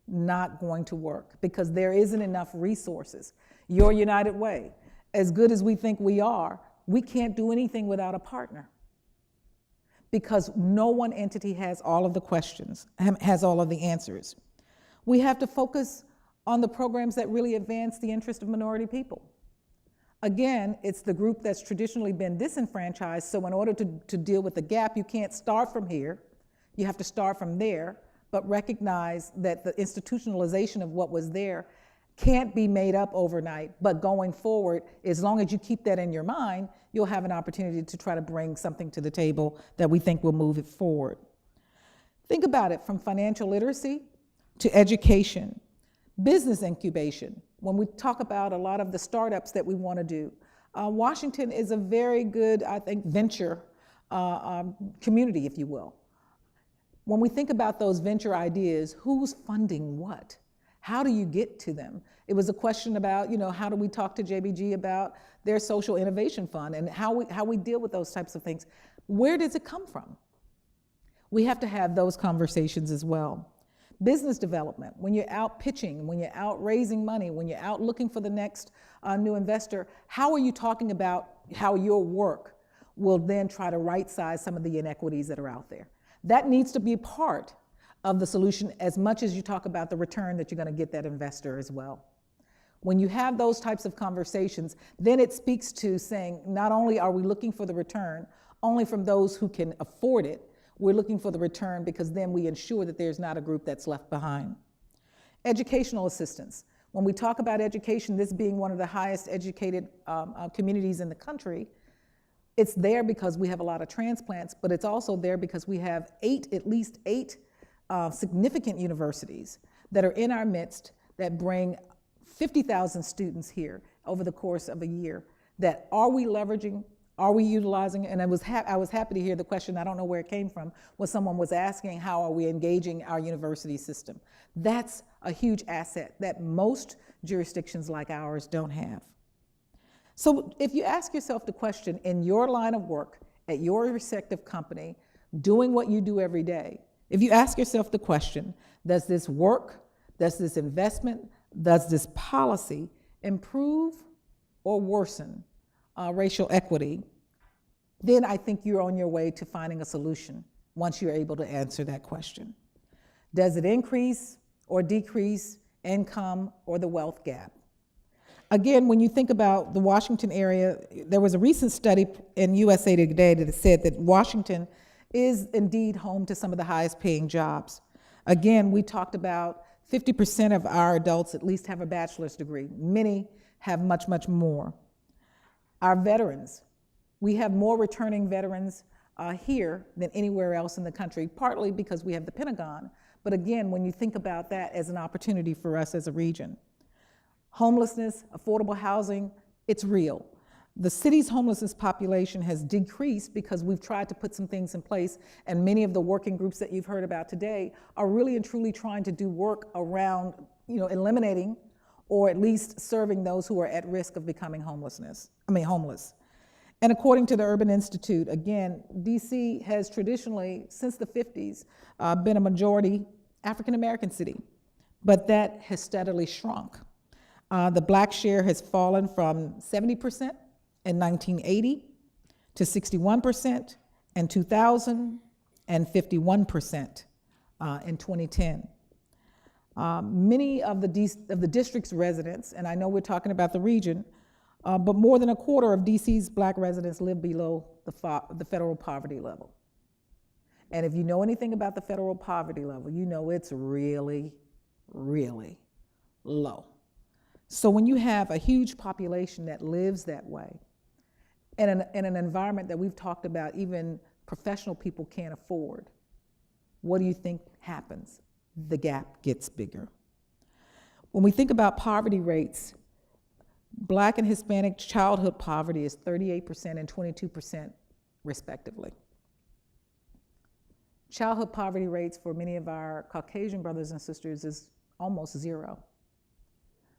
Not going to work, because there isn't enough resources. Your United Way, as good as we think we are, we can't do anything without a partner, because no one entity has all of the questions, has all of the answers. We have to focus on the programs that really advance the interest of minority people. Again, it's the group that's traditionally been disenfranchised, so in order to deal with the gap, you can't start from here, you have to start from there, but recognize that the institutionalization of what was there can't be made up overnight, but going forward, as long as you keep that in your mind, you'll have an opportunity to try to bring something to the table that we think will move it forward. Think about it, from financial literacy to education, business incubation. When we talk about a lot of the startups that we want to do, Washington is a very good, I think, venture community, if you will. When we think about those venture ideas, who's funding what? How do you get to them? It was a question about, how do we talk to JBG about their social innovation fund and how we deal with those types of things? Where does it come from? We have to have those conversations as well. Business development, when you're out pitching, when you're out raising money, when you're out looking for the next new investor, how are you talking about how your work will then try to right-size some of the inequities that are out there? That needs to be part of the solution as much as you talk about the return that you're going to get that investor as well. When you have those types of conversations, then it speaks to saying not only are we looking for the return only from those who can afford it, we're looking for the return because then we ensure that there's not a group that's left behind. Educational assistance. When we talk about education, this being one of the highest educated communities in the country, it's there because we have a lot of transplants, but it's also there because we have at least eight significant universities that are in our midst that bring 50,000 students here over the course of a year. That are we leveraging? Are we utilizing? And I was happy to hear the question, I don't know where it came from, was someone was asking how are we engaging our university system? That's a huge asset that most jurisdictions like ours don't have. So if you ask yourself the question in your line of work, at your respective company, doing what you do every day, if you ask yourself the question, does this work, does this investment, does this policy improve or worsen racial equity, then I think you're on your way to finding a solution once you're able to answer that question. Does it increase or decrease income or the wealth gap? Again, when you think about the Washington area, there was a recent study in USA Today that said that Washington is indeed home to some of the highest paying jobs. Again, we talked about 50% of our adults at least have a bachelor's degree. Many have much, much more. Our veterans, we have more returning veterans here than anywhere else in the country, partly because we have the Pentagon. But again, when you think about that as an opportunity for us as a region. Homelessness, affordable housing, it's real. The city's homelessness population has decreased because we've tried to put some things in place, and many of the working groups that you've heard about today are really and truly trying to do work around, eliminating or at least serving those who are at risk of becoming homeless. And according to the Urban Institute, again, DC has traditionally, since the 50s, been a majority African American city, but that has steadily shrunk. The black share has fallen from 70% in 1980 to 61% in 2000 and 51% in 2010. Many of the district's residents, and I know we're talking about the region, but more than a quarter of DC's black residents live below the federal poverty level. And if you know anything about the federal poverty level, you know it's really, really low. So when you have a huge population that lives that way, in an environment that we've talked about even professional people can't afford, what do you think happens? The gap gets bigger. When we think about poverty rates, Black and Hispanic childhood poverty is 38% and 22% respectively. Childhood poverty rates for many of our Caucasian brothers and sisters is almost zero.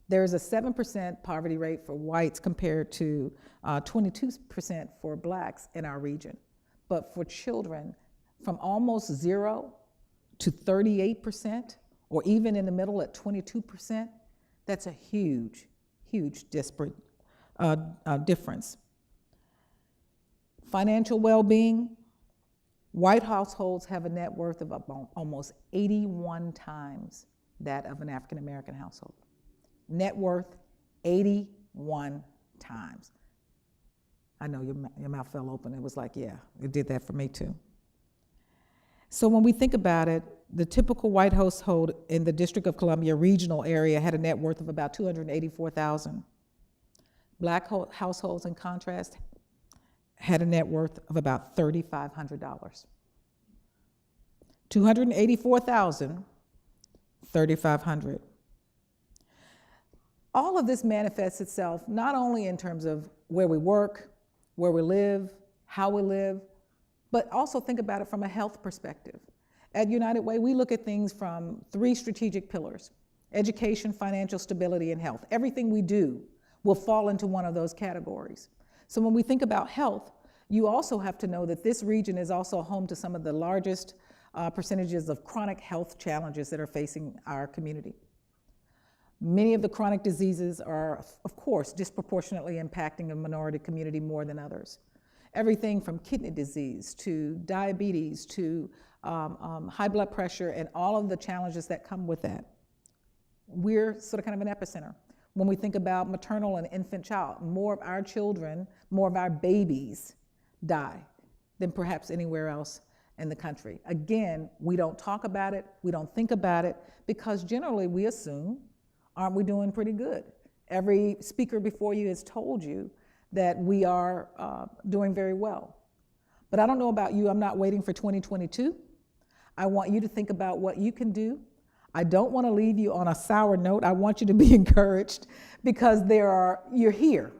There's a 7% poverty rate for whites compared to 22% for blacks in our region. But for children, from almost 0 to 38%, or even in the middle at 22%, that's a huge, huge disparate difference. Financial well-being, white households have a net worth of almost 81 times that of an African American household. Net worth, 81 times. I know your mouth fell open. It was like, yeah, it did that for me too. So when we think about it, the typical white household in the District of Columbia regional area had a net worth of about $284,000. Black households, in contrast, had a net worth of about $3,500. $284,000, $3,500. All of this manifests itself not only in terms of where we work, where we live, how we live, but also think about it from a health perspective. At United Way, we look at things from 3 strategic pillars: education, financial stability, and health. Everything we do will fall into one of those categories. So when we think about health, you also have to know that this region is also home to some of the largest percentages of chronic health challenges that are facing our community. Many of the chronic diseases are, of course, disproportionately impacting a minority community more than others. Everything from kidney disease to diabetes to high blood pressure and all of the challenges that come with that. We're sort of kind of an epicenter. When we think about maternal and infant child, more of our children, more of our babies die than perhaps anywhere else in the country. Again, we don't talk about it, we don't think about it, because generally we assume, aren't we doing pretty good? Every speaker before you has told you that we are doing very well. But I don't know about you, I'm not waiting for 2022. I want you to think about what you can do. I don't want to leave you on a sour note. I want you to be encouraged, because you're here,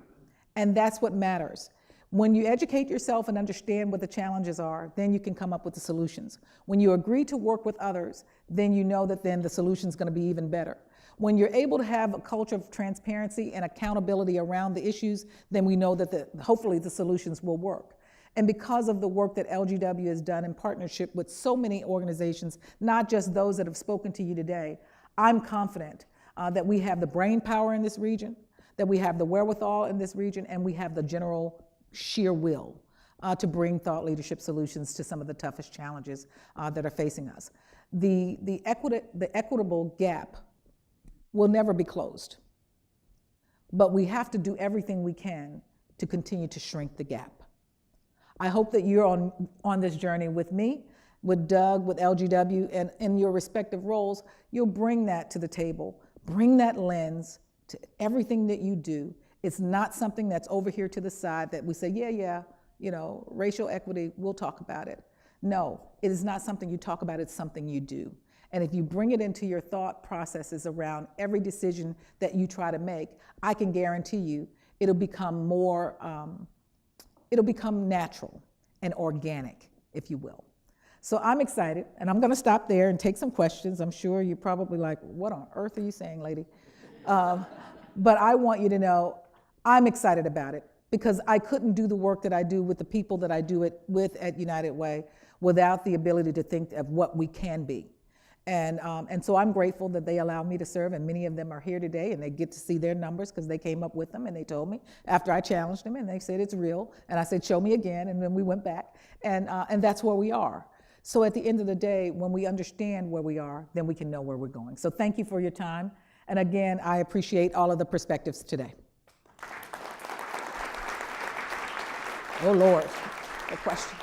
and that's what matters. When you educate yourself and understand what the challenges are, then you can come up with the solutions. When you agree to work with others, then you know that then the solution's going to be even better. When you're able to have a culture of transparency and accountability around the issues, then we know that hopefully the solutions will work. And because of the work that LGW has done in partnership with so many organizations, not just those that have spoken to you today, I'm confident that we have the brain power in this region, that we have the wherewithal in this region, and we have the general sheer will to bring thought leadership solutions to some of the toughest challenges that are facing us. The equitable gap will never be closed, but we have to do everything we can to continue to shrink the gap. I hope that you're on this journey with me, with Doug, with LGW, and in your respective roles, you'll bring that to the table, bring that lens to everything that you do. It's not something that's over here to the side that we say, yeah, racial equity, we'll talk about it. No, it is not something you talk about, it's something you do. And if you bring it into your thought processes around every decision that you try to make, I can guarantee you it'll become it'll become natural and organic, if you will. So I'm excited, and I'm gonna stop there and take some questions. I'm sure you're probably like, what on earth are you saying, lady? But I want you to know I'm excited about it, because I couldn't do the work that I do with the people that I do it with at United Way without the ability to think of what we can be. And so I'm grateful that they allow me to serve, and many of them are here today, and they get to see their numbers because they came up with them, and they told me after I challenged them, and they said it's real, and I said show me again, and then we went back, and that's where we are. So at the end of the day, when we understand where we are, then we can know where we're going. So thank you for your time, and again, I appreciate all of the perspectives today. Oh Lord, the question.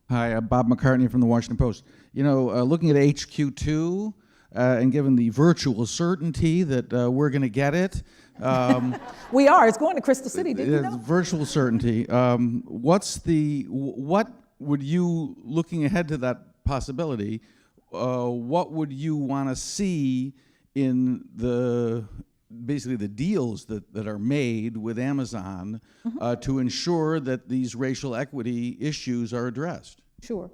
Hi, I'm Bob McCartney from the Washington Post. Looking at HQ2 and given the virtual certainty that we're going to get it. We are. It's going to Crystal City, didn't you know? Virtual certainty. What would you, looking ahead to that possibility, what would you want to see in basically the deals that are made with Amazon to ensure that these racial equity issues are addressed? Sure.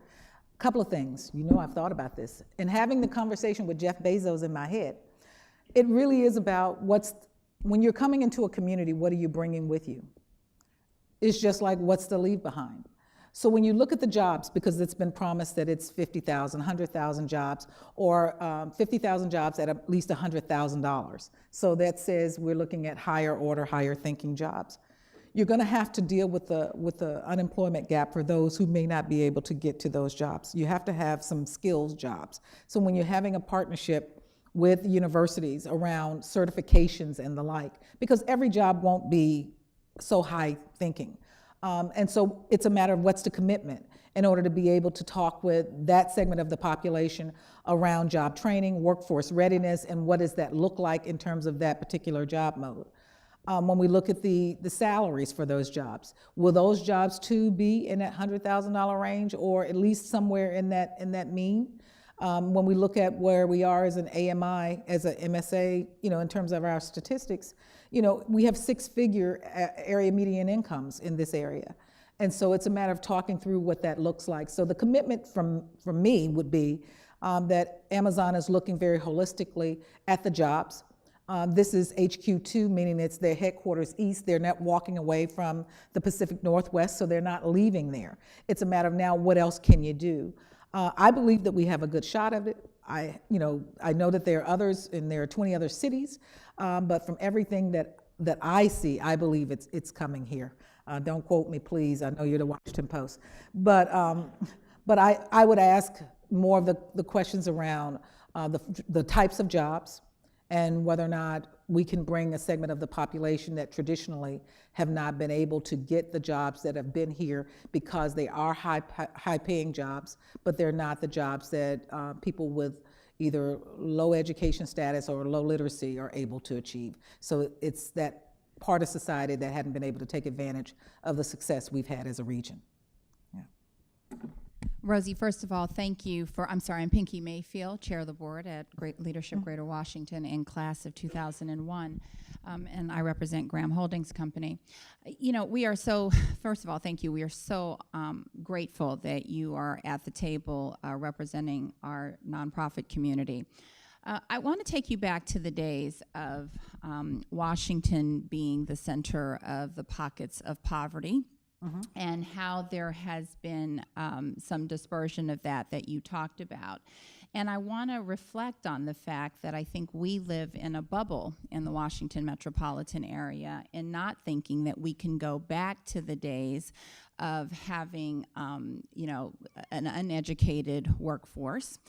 A couple of things. I've thought about this. And having the conversation with Jeff Bezos in my head, it really is about when you're coming into a community, what are you bringing with you? It's just like, what's the leave behind? So when you look at the jobs, because it's been promised that it's 50,000, 100,000 jobs, or 50,000 jobs at least $100,000. So that says we're looking at higher order, higher thinking jobs. You're going to have to deal with the unemployment gap for those who may not be able to get to those jobs. You have to have some skills jobs. So when you're having a partnership with universities around certifications and the like, because every job won't be so high thinking. And so it's a matter of what's the commitment in order to be able to talk with that segment of the population around job training, workforce readiness, and what does that look like in terms of that particular job mode. When we look at the salaries for those jobs, will those jobs too be in that $100,000 range, or at least somewhere in that mean? When we look at where we are as an AMI, as an MSA, in terms of our statistics, we have six-figure area median incomes in this area. And so it's a matter of talking through what that looks like. So the commitment from me would be that Amazon is looking very holistically at the jobs. This is HQ2, meaning it's their headquarters east. They're not walking away from the Pacific Northwest, so they're not leaving there. It's a matter of now, what else can you do? I believe that we have a good shot of it. I know that there are others, and there are 20 other cities, but from everything that I see, I believe it's coming here. Don't quote me, please. I know you're the Washington Post, but I would ask more of the questions around the types of jobs, and whether or not we can bring a segment of the population that traditionally have not been able to get the jobs that have been here because they are high-paying jobs, but they're not the jobs that people with either low education status or low literacy are able to achieve. So it's that part of society that hadn't been able to take advantage of the success we've had as a region. Yeah. Rosie, first of all, thank you for, I'm Pinky Mayfield, Chair of the Board at Great Leadership Greater Washington in class of 2001, and I represent Graham Holdings Company. You know, we are so, first of all, thank you. We are so grateful that you are at the table representing our nonprofit community. I want to take you back to the days of Washington being the center of the pockets of poverty. And how there has been some dispersion of that you talked about. And I want to reflect on the fact that I think we live in a bubble in the Washington metropolitan area and not thinking that we can go back to the days of having, you know, an uneducated workforce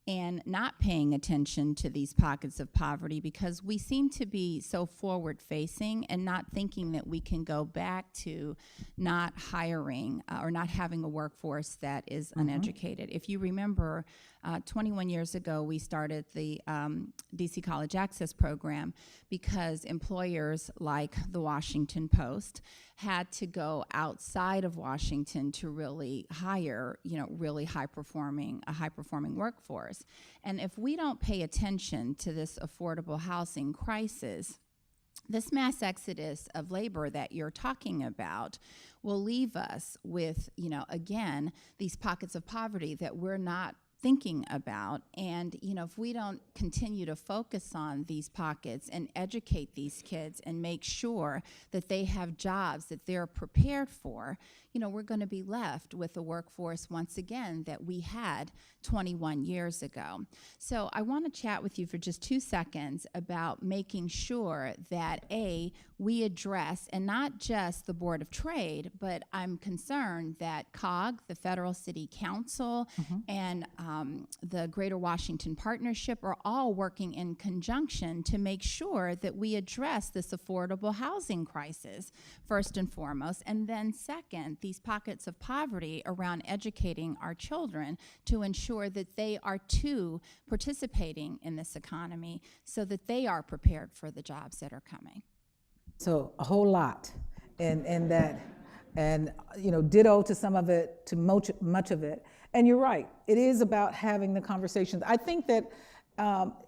and not paying attention to these pockets of poverty, because we seem to be so forward-facing and not thinking that we can go back to not hiring or not having a workforce that is uneducated. If you remember, 21 years ago, we started the DC College Access Program because employers like the Washington Post had to go outside of Washington to really hire, you know, really a high-performing workforce. And if we don't pay attention to this affordable housing crisis, this mass exodus of labor that you're talking about will leave us with, you know, again, these pockets of poverty that we're not thinking about. And, you know, if we don't continue to focus on these pockets and educate these kids and make sure that they have jobs that they're prepared for, you know, we're going to be left with a workforce once again that we had 21 years ago. So I want to chat with you for just 2 seconds about making sure that we address, and not just the Board of Trade, but I'm concerned that COG, the Federal City Council, and the Greater Washington Partnership are all working in conjunction to make sure that we address this affordable housing crisis, first and foremost, and then second, these pockets of poverty around educating our children to ensure that they are too participating in this economy so that they are prepared for the jobs that are coming. So a whole lot in that, and you know, ditto to some of it, to much of it. And you're right, it is about having the conversations. I think that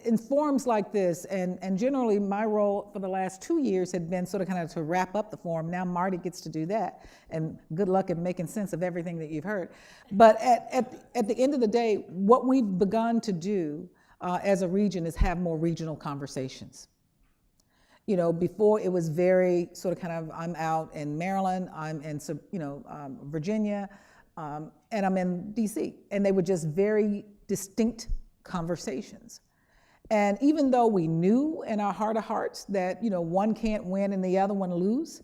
in forums like this, and generally my role for the last 2 years had been sort of kind of to wrap up the forum. Now Marty gets to do that, and good luck in making sense of everything that you've heard. But at the end of the day, what we've begun to do as a region is have more regional conversations. You know, before it was very sort of kind of, I'm out in Maryland, I'm in, you know, Virginia, and I'm in DC. And they were just very distinct conversations. And even though we knew in our heart of hearts that, you know, one can't win and the other one lose,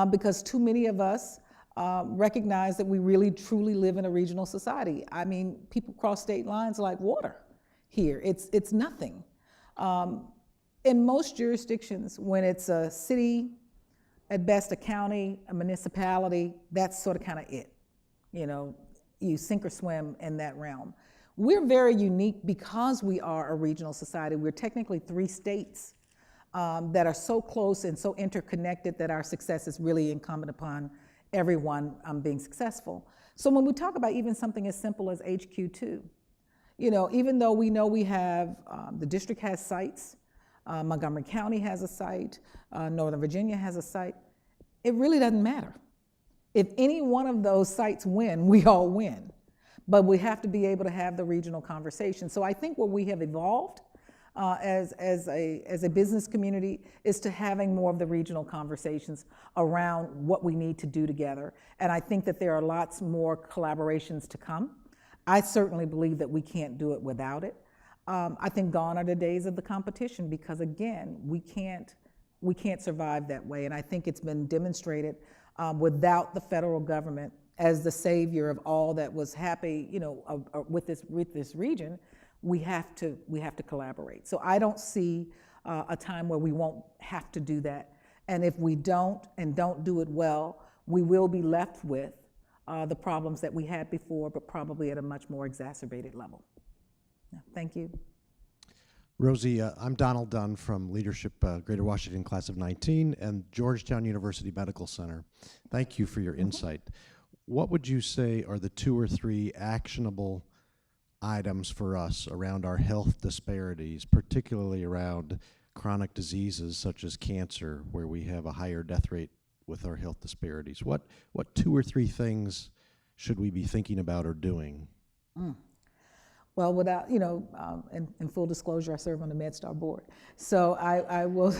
because too many of us recognize that we really truly live in a regional society. I mean, people cross state lines like water here. It's nothing. In most jurisdictions, when it's a city, at best a county, a municipality, that's sort of kind of it. You know, you sink or swim in that realm. We're very unique because we are a regional society. We're technically 3 states that are so close and so interconnected that our success is really incumbent upon everyone being successful. So when we talk about even something as simple as HQ2, you know, even though we know we have, the district has sites, Montgomery County has a site, Northern Virginia has a site, it really doesn't matter. If any one of those sites win, we all win. But we have to be able to have the regional conversation. So I think what we have evolved as a business community is to having more of the regional conversations around what we need to do together. And I think that there are lots more collaborations to come. I certainly believe that we can't do it without it. I think gone are the days of the competition, because again, we can't survive that way. And I think it's been demonstrated without the federal government as the savior of all that was happy, you know, with this region, we have to collaborate. So I don't see a time where we won't have to do that. And if we don't do it well, we will be left with the problems that we had before, but probably at a much more exacerbated level. Thank you. Rosy, I'm Donald Dunn from Leadership Greater Washington Class of 19 and Georgetown University Medical Center. Thank you for your insight. what would you say are the 2 or 3 actionable items for us around our health disparities, particularly around chronic diseases such as cancer, where we have a higher death rate with our health disparities? What 2 or 3 things should we be thinking about or doing? Well, without, in full disclosure, I serve on the MedStar board. So I will,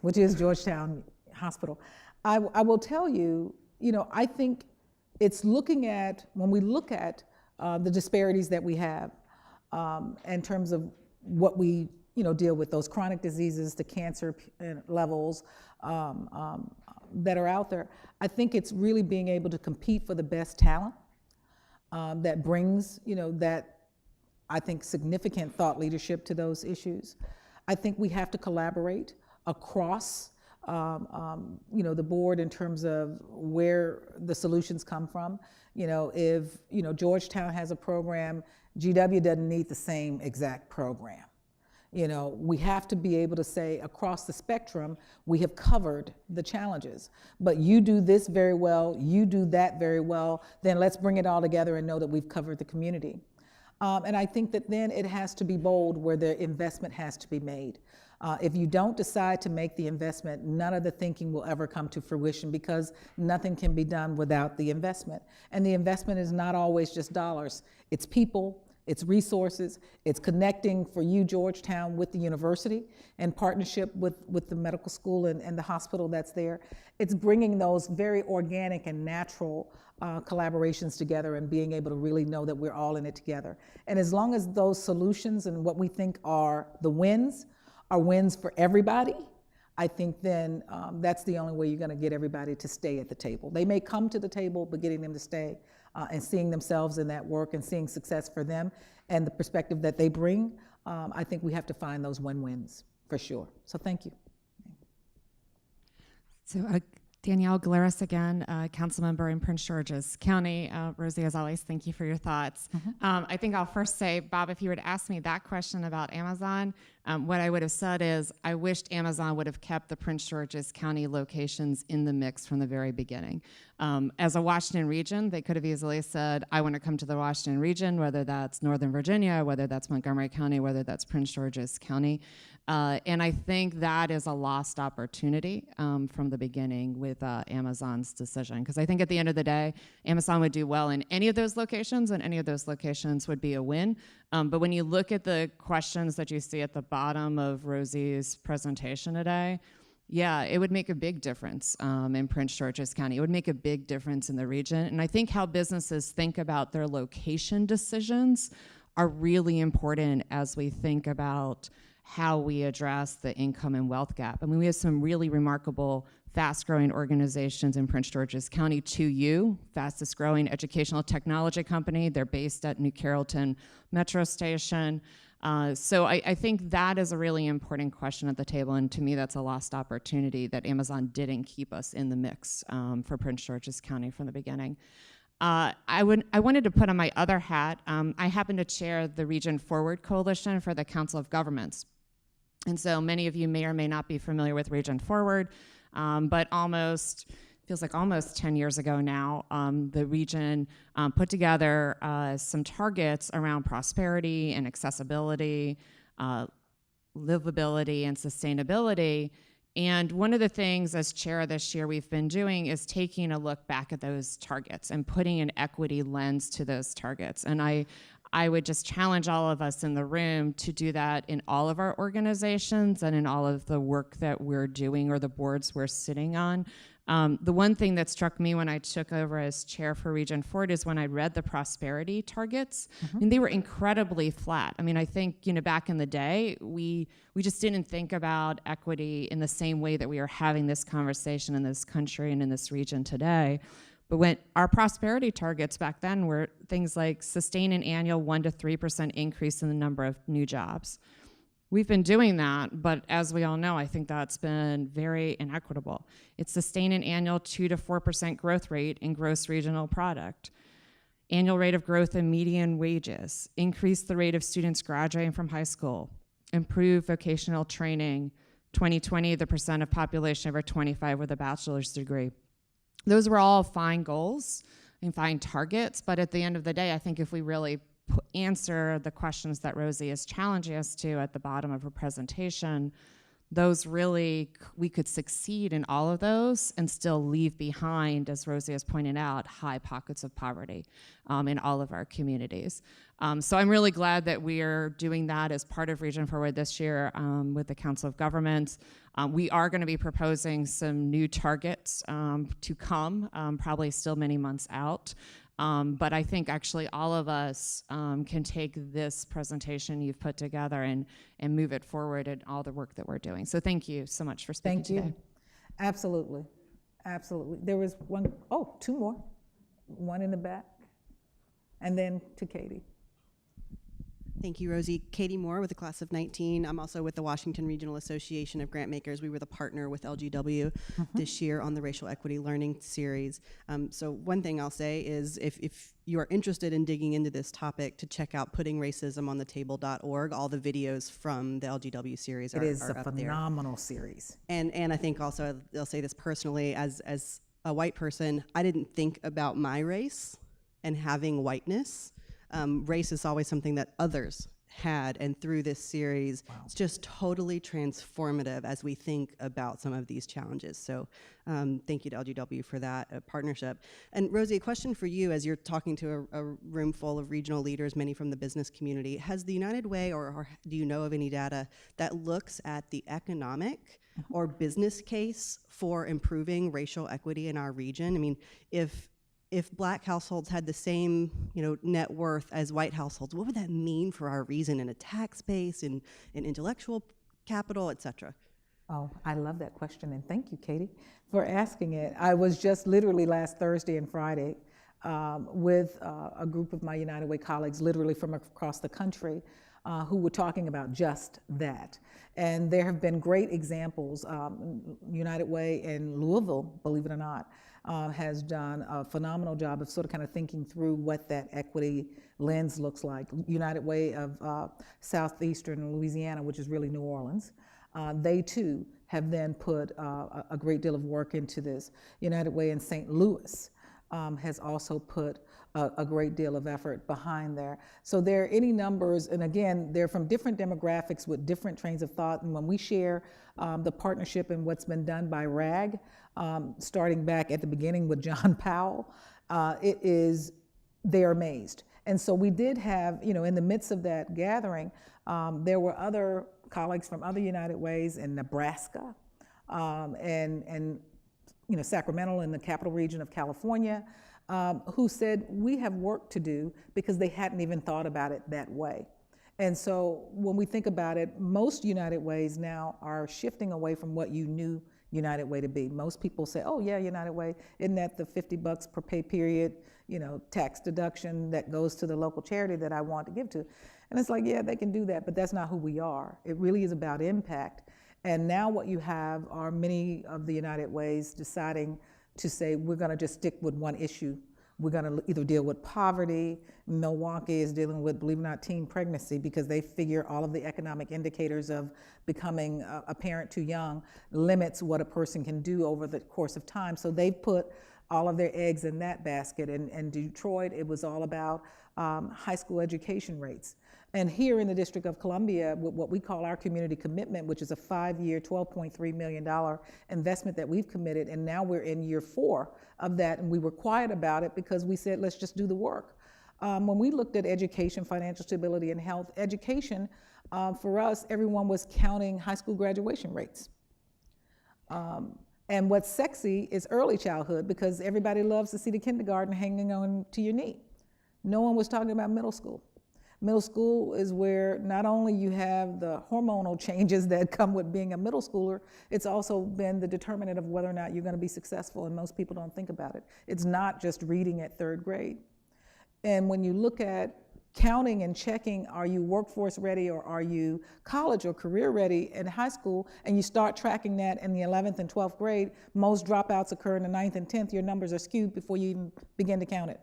which is Georgetown Hospital. I will tell you, I think it's looking at, when we look at the disparities that we have in terms of what we, deal with, those chronic diseases, the cancer levels that are out there, I think it's really being able to compete for the best talent that brings, that I think significant thought leadership to those issues. I think we have to collaborate across the board in terms of where the solutions come from. If Georgetown has a program, GW doesn't need the same exact program. We have to be able to say across the spectrum, we have covered the challenges, but you do this very well, you do that very well, then let's bring it all together and know that we've covered the community. And I think that then it has to be bold where the investment has to be made. If you don't decide to make the investment, none of the thinking will ever come to fruition, because nothing can be done without the investment. And the investment is not always just dollars. It's people, it's resources, it's connecting for you, Georgetown, with the university in partnership with the medical school and the hospital that's there. It's bringing those very organic and natural collaborations together and being able to really know that we're all in it together. And as long as those solutions and what we think are the wins are wins for everybody, I think then that's the only way you're going to get everybody to stay at the table. They may come to the table, but getting them to stay and seeing themselves in that work and seeing success for them and the perspective that they bring, I think we have to find those win-wins for sure. So thank you. So Danielle Galeras again, council member in Prince George's County. Rosy, as always, thank you for your thoughts. I think I'll first say, Bob, if you were to ask me that question about Amazon, what I would have said is I wished Amazon would have kept the Prince George's County locations in the mix from the very beginning. As a Washington region, they could have easily said, I want to come to the Washington region, whether that's Northern Virginia, whether that's Montgomery County, whether that's Prince George's County. And I think that is a lost opportunity from the beginning with Amazon's decision. Because I think at the end of the day, Amazon would do well in any of those locations, and any of those locations would be a win. But when you look at the questions that you see at the bottom of Rosy's presentation today, yeah, it would make a big difference in Prince George's County. It would make a big difference in the region. And I think how businesses think about their location decisions are really important as we think about how we address the income and wealth gap. I mean, we have some really remarkable, fast-growing organizations in Prince George's County. 2U, fastest-growing educational technology company. They're based at New Carrollton Metro Station. So I think that is a really important question at the table, and to me, that's a lost opportunity that Amazon didn't keep us in the mix for Prince George's County from the beginning. I wanted to put on my other hat. I happen to chair the Region Forward Coalition for the Council of Governments. And so many of you may or may not be familiar with Region Forward, but feels like almost 10 years ago now, the region put together some targets around prosperity and accessibility, livability and sustainability. And one of the things as chair this year we've been doing is taking a look back at those targets and putting an equity lens to those targets. And I would just challenge all of us in the room to do that in all of our organizations and in all of the work that we're doing or the boards we're sitting on. The one thing that struck me when I took over as chair for Region Forward is when I read the prosperity targets. I mean, they were incredibly flat. I mean, I think, back in the day, we just didn't think about equity in the same way that we are having this conversation in this country and in this region today. But when our prosperity targets back then were things like sustain an annual 1 to 3% increase in the number of new jobs. We've been doing that, but as we all know, I think that's been very inequitable. It's sustain an annual 2 to 4% growth rate in gross regional product, annual rate of growth in median wages, increase the rate of students graduating from high school, improve vocational training, 2020, the percent of population over 25 with a bachelor's degree. Those were all fine goals, and find targets. But at the end of the day, I think if we really answer the questions that Rosy is challenging us to at the bottom of her presentation, those really, we could succeed in all of those and still leave behind, as Rosy has pointed out, high pockets of poverty in all of our communities. So I'm really glad that we are doing that as part of Region Forward this year with the Council of Governments. We are going to be proposing some new targets to come, probably still many months out. But I think actually all of us can take this presentation you've put together and move it forward in all the work that we're doing. So thank you so much for speaking today. Thank you. Absolutely. Absolutely. There was one, oh, two more. One in the back. And then to Katie. Thank you, Rosy. Katie Moore with the class of 19. I'm also with the Washington Regional Association of Grant Makers. We were the partner with LGW this year on the Racial Equity Learning Series. So one thing I'll say is if you are interested in digging into this topic, to check out puttingracismonthetaable.org. All the videos from the LGW series are up there. It is a phenomenal series. And I think also, I'll say this personally, as a white person, I didn't think about my race and having whiteness. Race is always something that others had, and through this series, it's just totally transformative as we think about some of these challenges. So thank you to LGW for that partnership. And Rosy, a question for you as you're talking to a room full of regional leaders, many from the business community. Has the United Way, or do you know of any data that looks at the economic or business case for improving racial equity in our region? I mean, if Black households had the same, net worth as white households, what would that mean for our region in a tax base, in intellectual capital, et cetera? Oh, I love that question, and thank you, Katie, for asking it. I was just literally last Thursday and Friday with a group of my United Way colleagues, literally from across the country, who were talking about just that. And there have been great examples. United Way in Louisville, believe it or not, has done a phenomenal job of sort of kind of thinking through what that equity lens looks like. United Way of Southeastern Louisiana, which is really New Orleans, they too have then put a great deal of work into this. United Way in St. Louis has also put a great deal of effort behind there. So there are any numbers, and again, they're from different demographics with different trains of thought. And when we share the partnership and what's been done by RAG, starting back at the beginning with John Powell, they're amazed. And so we did have, in the midst of that gathering, there were other colleagues from other United Ways in Nebraska and Sacramento in the capital region of California, who said, we have work to do, because they hadn't even thought about it that way. And so when we think about it, most United Ways now are shifting away from what you knew United Way to be. Most people say, oh yeah, United Way, isn't that the $50 per pay period, tax deduction that goes to the local charity that I want to give to? And it's like, yeah, they can do that, but that's not who we are. It really is about impact. And now what you have are many of the United Ways deciding to say, we're gonna just stick with one issue. We're gonna either deal with poverty. Milwaukee is dealing with, believe it or not, teen pregnancy, because they figure all of the economic indicators of becoming a parent too young limits what a person can do over the course of time. So they put all of their eggs in that basket. And Detroit, it was all about high school education rates. And here in the District of Columbia, what we call our community commitment, which is a 5-year, $12.3 million investment that we've committed, and now we're in year 4 of that, and we were quiet about it because we said, let's just do the work. When we looked at education, financial stability, and health, education, for us, everyone was counting high school graduation rates. And what's sexy is early childhood, because everybody loves to see the kindergarten hanging on to your knee. No one was talking about middle school. Middle school is where not only you have the hormonal changes that come with being a middle schooler, it's also been the determinant of whether or not you're going to be successful, and most people don't think about it. It's not just reading at 3rd grade. And when you look at counting and checking, are you workforce ready or are you college or career ready in high school, and you start tracking that in the 11th and 12th grade, most dropouts occur in the 9th and 10th, your numbers are skewed before you even begin to count it.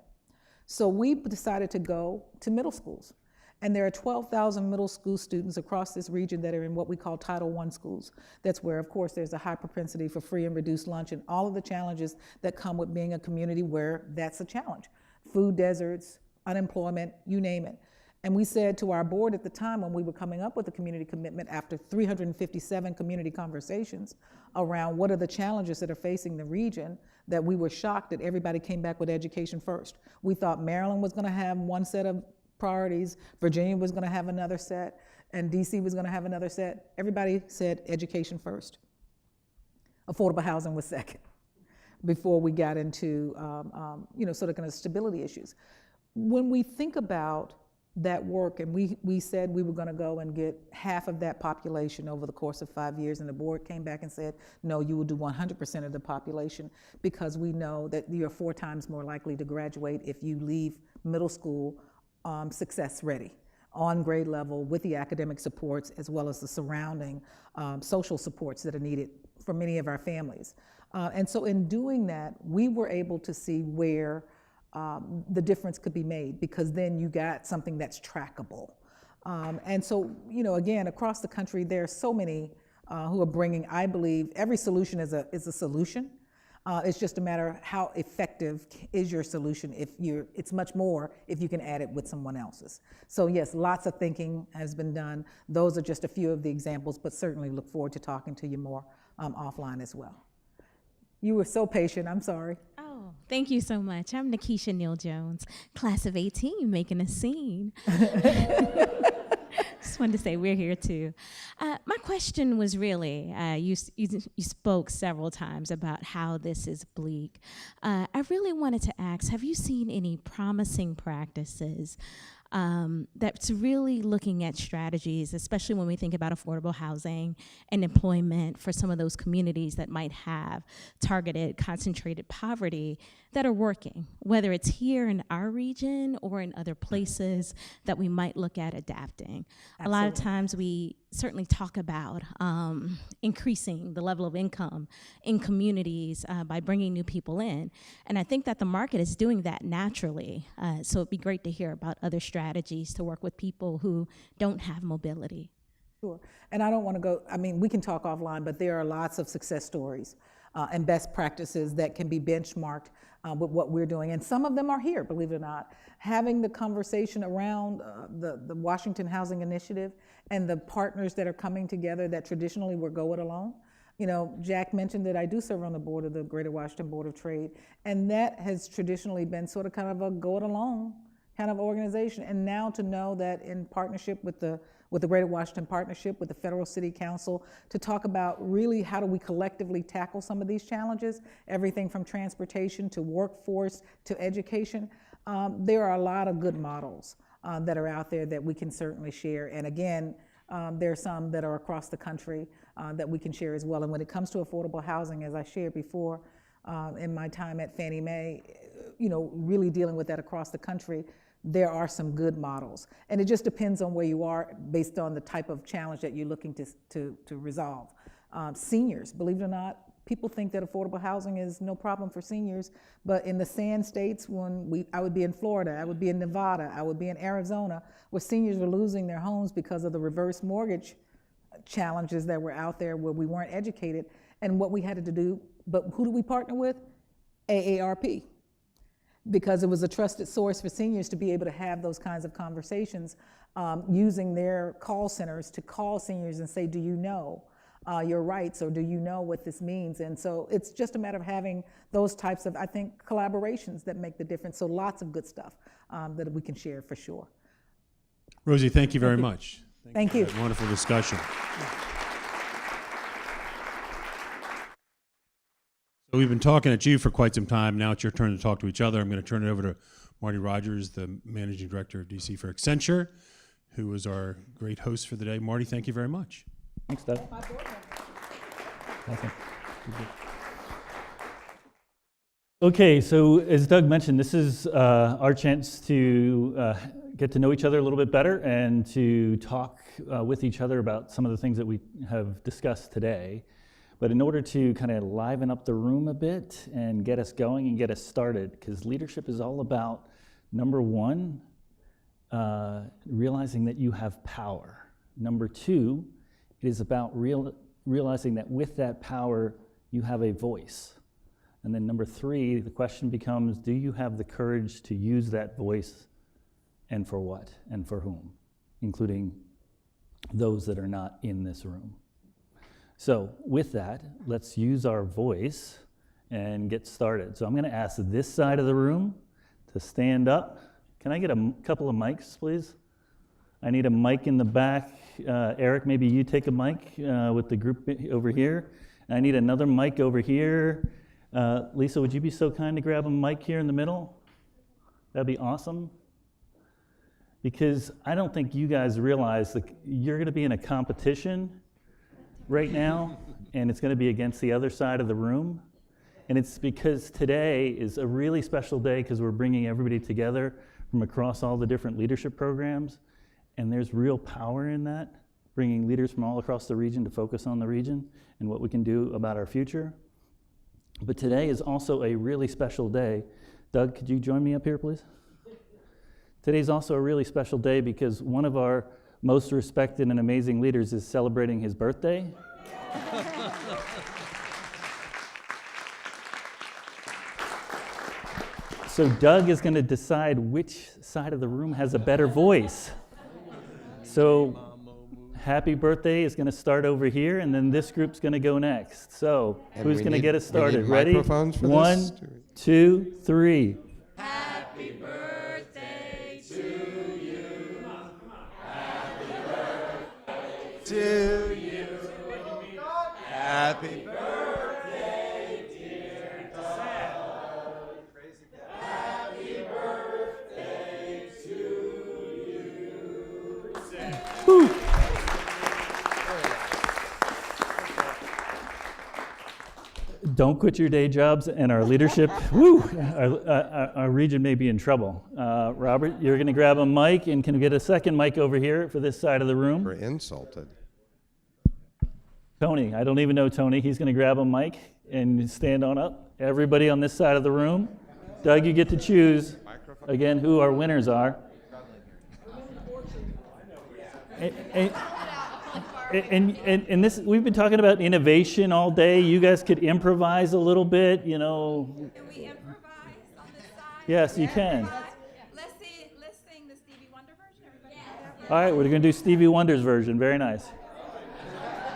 So we decided to go to middle schools. And there are 12,000 middle school students across this region that are in what we call Title I schools. That's where, of course, there's a high propensity for free and reduced lunch and all of the challenges that come with being a community where that's a challenge. Food deserts, unemployment, you name it. And we said to our board at the time when we were coming up with the community commitment after 357 community conversations around what are the challenges that are facing the region, that we were shocked that everybody came back with education first. We thought Maryland was gonna have one set of priorities, Virginia was gonna have another set, and DC was gonna have another set. Everybody said education first. Affordable housing was second, before we got into sort of kind of stability issues. When we think about that work, and we said we were gonna go and get half of that population over the course of 5 years, and the board came back and said, no, you will do 100% of the population, because we know that you're 4 times more likely to graduate if you leave middle school success ready, on grade level, with the academic supports as well as the surrounding social supports that are needed for many of our families. And so in doing that, we were able to see where the difference could be made, because then you got something that's trackable. And so, again, across the country, there are so many who are bringing, I believe, every solution is a solution. It's just a matter of how effective is your solution. It's much more if you can add it with someone else's. So yes, lots of thinking has been done. Those are just a few of the examples, but certainly look forward to talking to you more offline as well. You were so patient, I'm sorry. Oh, thank you so much. I'm Nikisha Neal-Jones, class of 18, making a scene. Just wanted to say we're here too. My question was really, you spoke several times about how this is bleak. I really wanted to ask, have you seen any promising practices that's really looking at strategies, especially when we think about affordable housing and employment for some of those communities that might have targeted, concentrated poverty, that are working, whether it's here in our region or in other places that we might look at adapting? Absolutely. A lot of times we certainly talk about increasing the level of income in communities by bringing new people in. And I think that the market is doing that naturally. So it'd be great to hear about other strategies to work with people who don't have mobility. Sure. And I don't want to go, we can talk offline, but there are lots of success stories and best practices that can be benchmarked with what we're doing. And some of them are here, believe it or not. Having the conversation around the Washington Housing Initiative and the partners that are coming together that traditionally were go it alone. Jack mentioned that I do serve on the board of the Greater Washington Board of Trade, and that has traditionally been sort of kind of a go it alone kind of organization. And now to know that in partnership with the Greater Washington Partnership, with the Federal City Council, to talk about really how do we collectively tackle some of these challenges, everything from transportation to workforce to education. There are a lot of good models that are out there that we can certainly share. And again, there are some that are across the country that we can share as well. And when it comes to affordable housing, as I shared before, in my time at Fannie Mae, really dealing with that across the country, there are some good models. And it just depends on where you are based on the type of challenge that you're looking to resolve. Seniors, believe it or not, people think that affordable housing is no problem for seniors, but in the sand states, I would be in Florida, I would be in Nevada, I would be in Arizona, where seniors were losing their homes because of the reverse mortgage challenges that were out there, where we weren't educated. And what we had to do, but who do we partner with? AARP. Because it was a trusted source for seniors to be able to have those kinds of conversations, using their call centers to call seniors and say, do you know your rights, or do you know what this means? And so it's just a matter of having those types of, I think, collaborations that make the difference. So lots of good stuff that we can share for sure. Rosy, thank you very much. Thank you. Wonderful discussion. So we've been talking at you for quite some time. Now it's your turn to talk to each other. I'm going to turn it over to Marty Rogers, the Managing Director of DC for Accenture, who is our great host for the day. Marty, thank you very much. Thanks, Doug. Okay, so as Doug mentioned, this is our chance to get to know each other a little bit better and to talk with each other about some of the things that we have discussed today. But in order to kind of liven up the room a bit and get us going and get us started, because leadership is all about, number one, realizing that you have power. Number 2, it is about realizing that with that power, you have a voice. And then number 3, the question becomes, do you have the courage to use that voice, and for what, and for whom, including those that are not in this room. So with that, let's use our voice and get started. So I'm going to ask this side of the room to stand up. Can I get a couple of mics, please? I need a mic in the back. Eric, maybe you take a mic with the group over here. I need another mic over here. Lisa, would you be so kind to grab a mic here in the middle? That'd be awesome. Because I don't think you guys realize that you're going to be in a competition right now, and it's going to be against the other side of the room. And it's because today is a really special day because we're bringing everybody together from across all the different leadership programs, and there's real power in that, bringing leaders from all across the region to focus on the region and what we can do about our future. But today is also a really special day. Doug, could you join me up here, please? Today's also a really special day because one of our most respected and amazing leaders is celebrating his birthday. So Doug is going to decide which side of the room has a better voice. So happy birthday is going to start over here, and then this group's going to go next. So who's going to get us started? Ready? Microphones for 1, this? 2, 3. Happy birthday to you. Happy birthday to you. Happy birthday, dear Todd. Happy birthday to you. Woo. Don't quit your day jobs and our leadership. Woo! Our region may be in trouble. Robert, you're going to grab a mic, and can we get a second mic over here for this side of the room? We're insulted. Tony, I don't even know Tony. He's going to grab a mic and stand on up. Everybody on this side of the room. Doug, you get to choose, again, who our winners are. And this, we've been talking about innovation all day. You guys could improvise a little bit, you know. Can we improvise on this side? Yes, you can. Let's sing the Stevie Wonder version. Everybody All right, we're going to do Stevie Wonder's version. Very nice.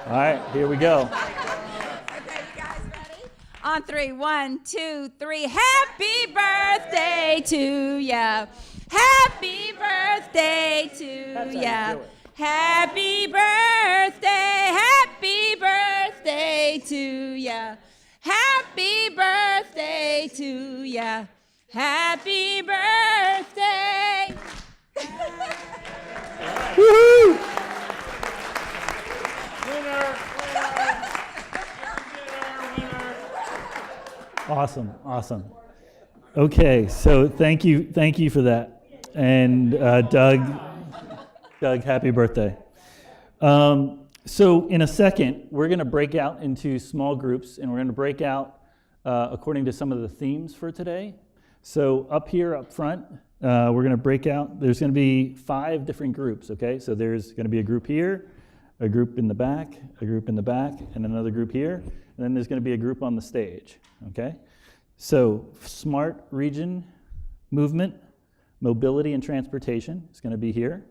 All right, here we go. Okay, you guys ready? On 3, 1, 2, 3. Happy birthday to ya. Happy birthday to ya. Happy birthday, happy birthday to ya. Happy birthday to ya. Happy birthday. Woohoo! Awesome, awesome. Okay, so thank you for that. And Doug, happy birthday. So in a second, we're going to break out into small groups, and we're going to break out according to some of the themes for today. So up here, up front, we're going to break out. There's going to be 5 different groups, okay? So there's going to be a group here, a group in the back, a group in the back, and another group here. And then there's going to be a group on the stage, okay? So smart region movement, mobility, and transportation is going to be here.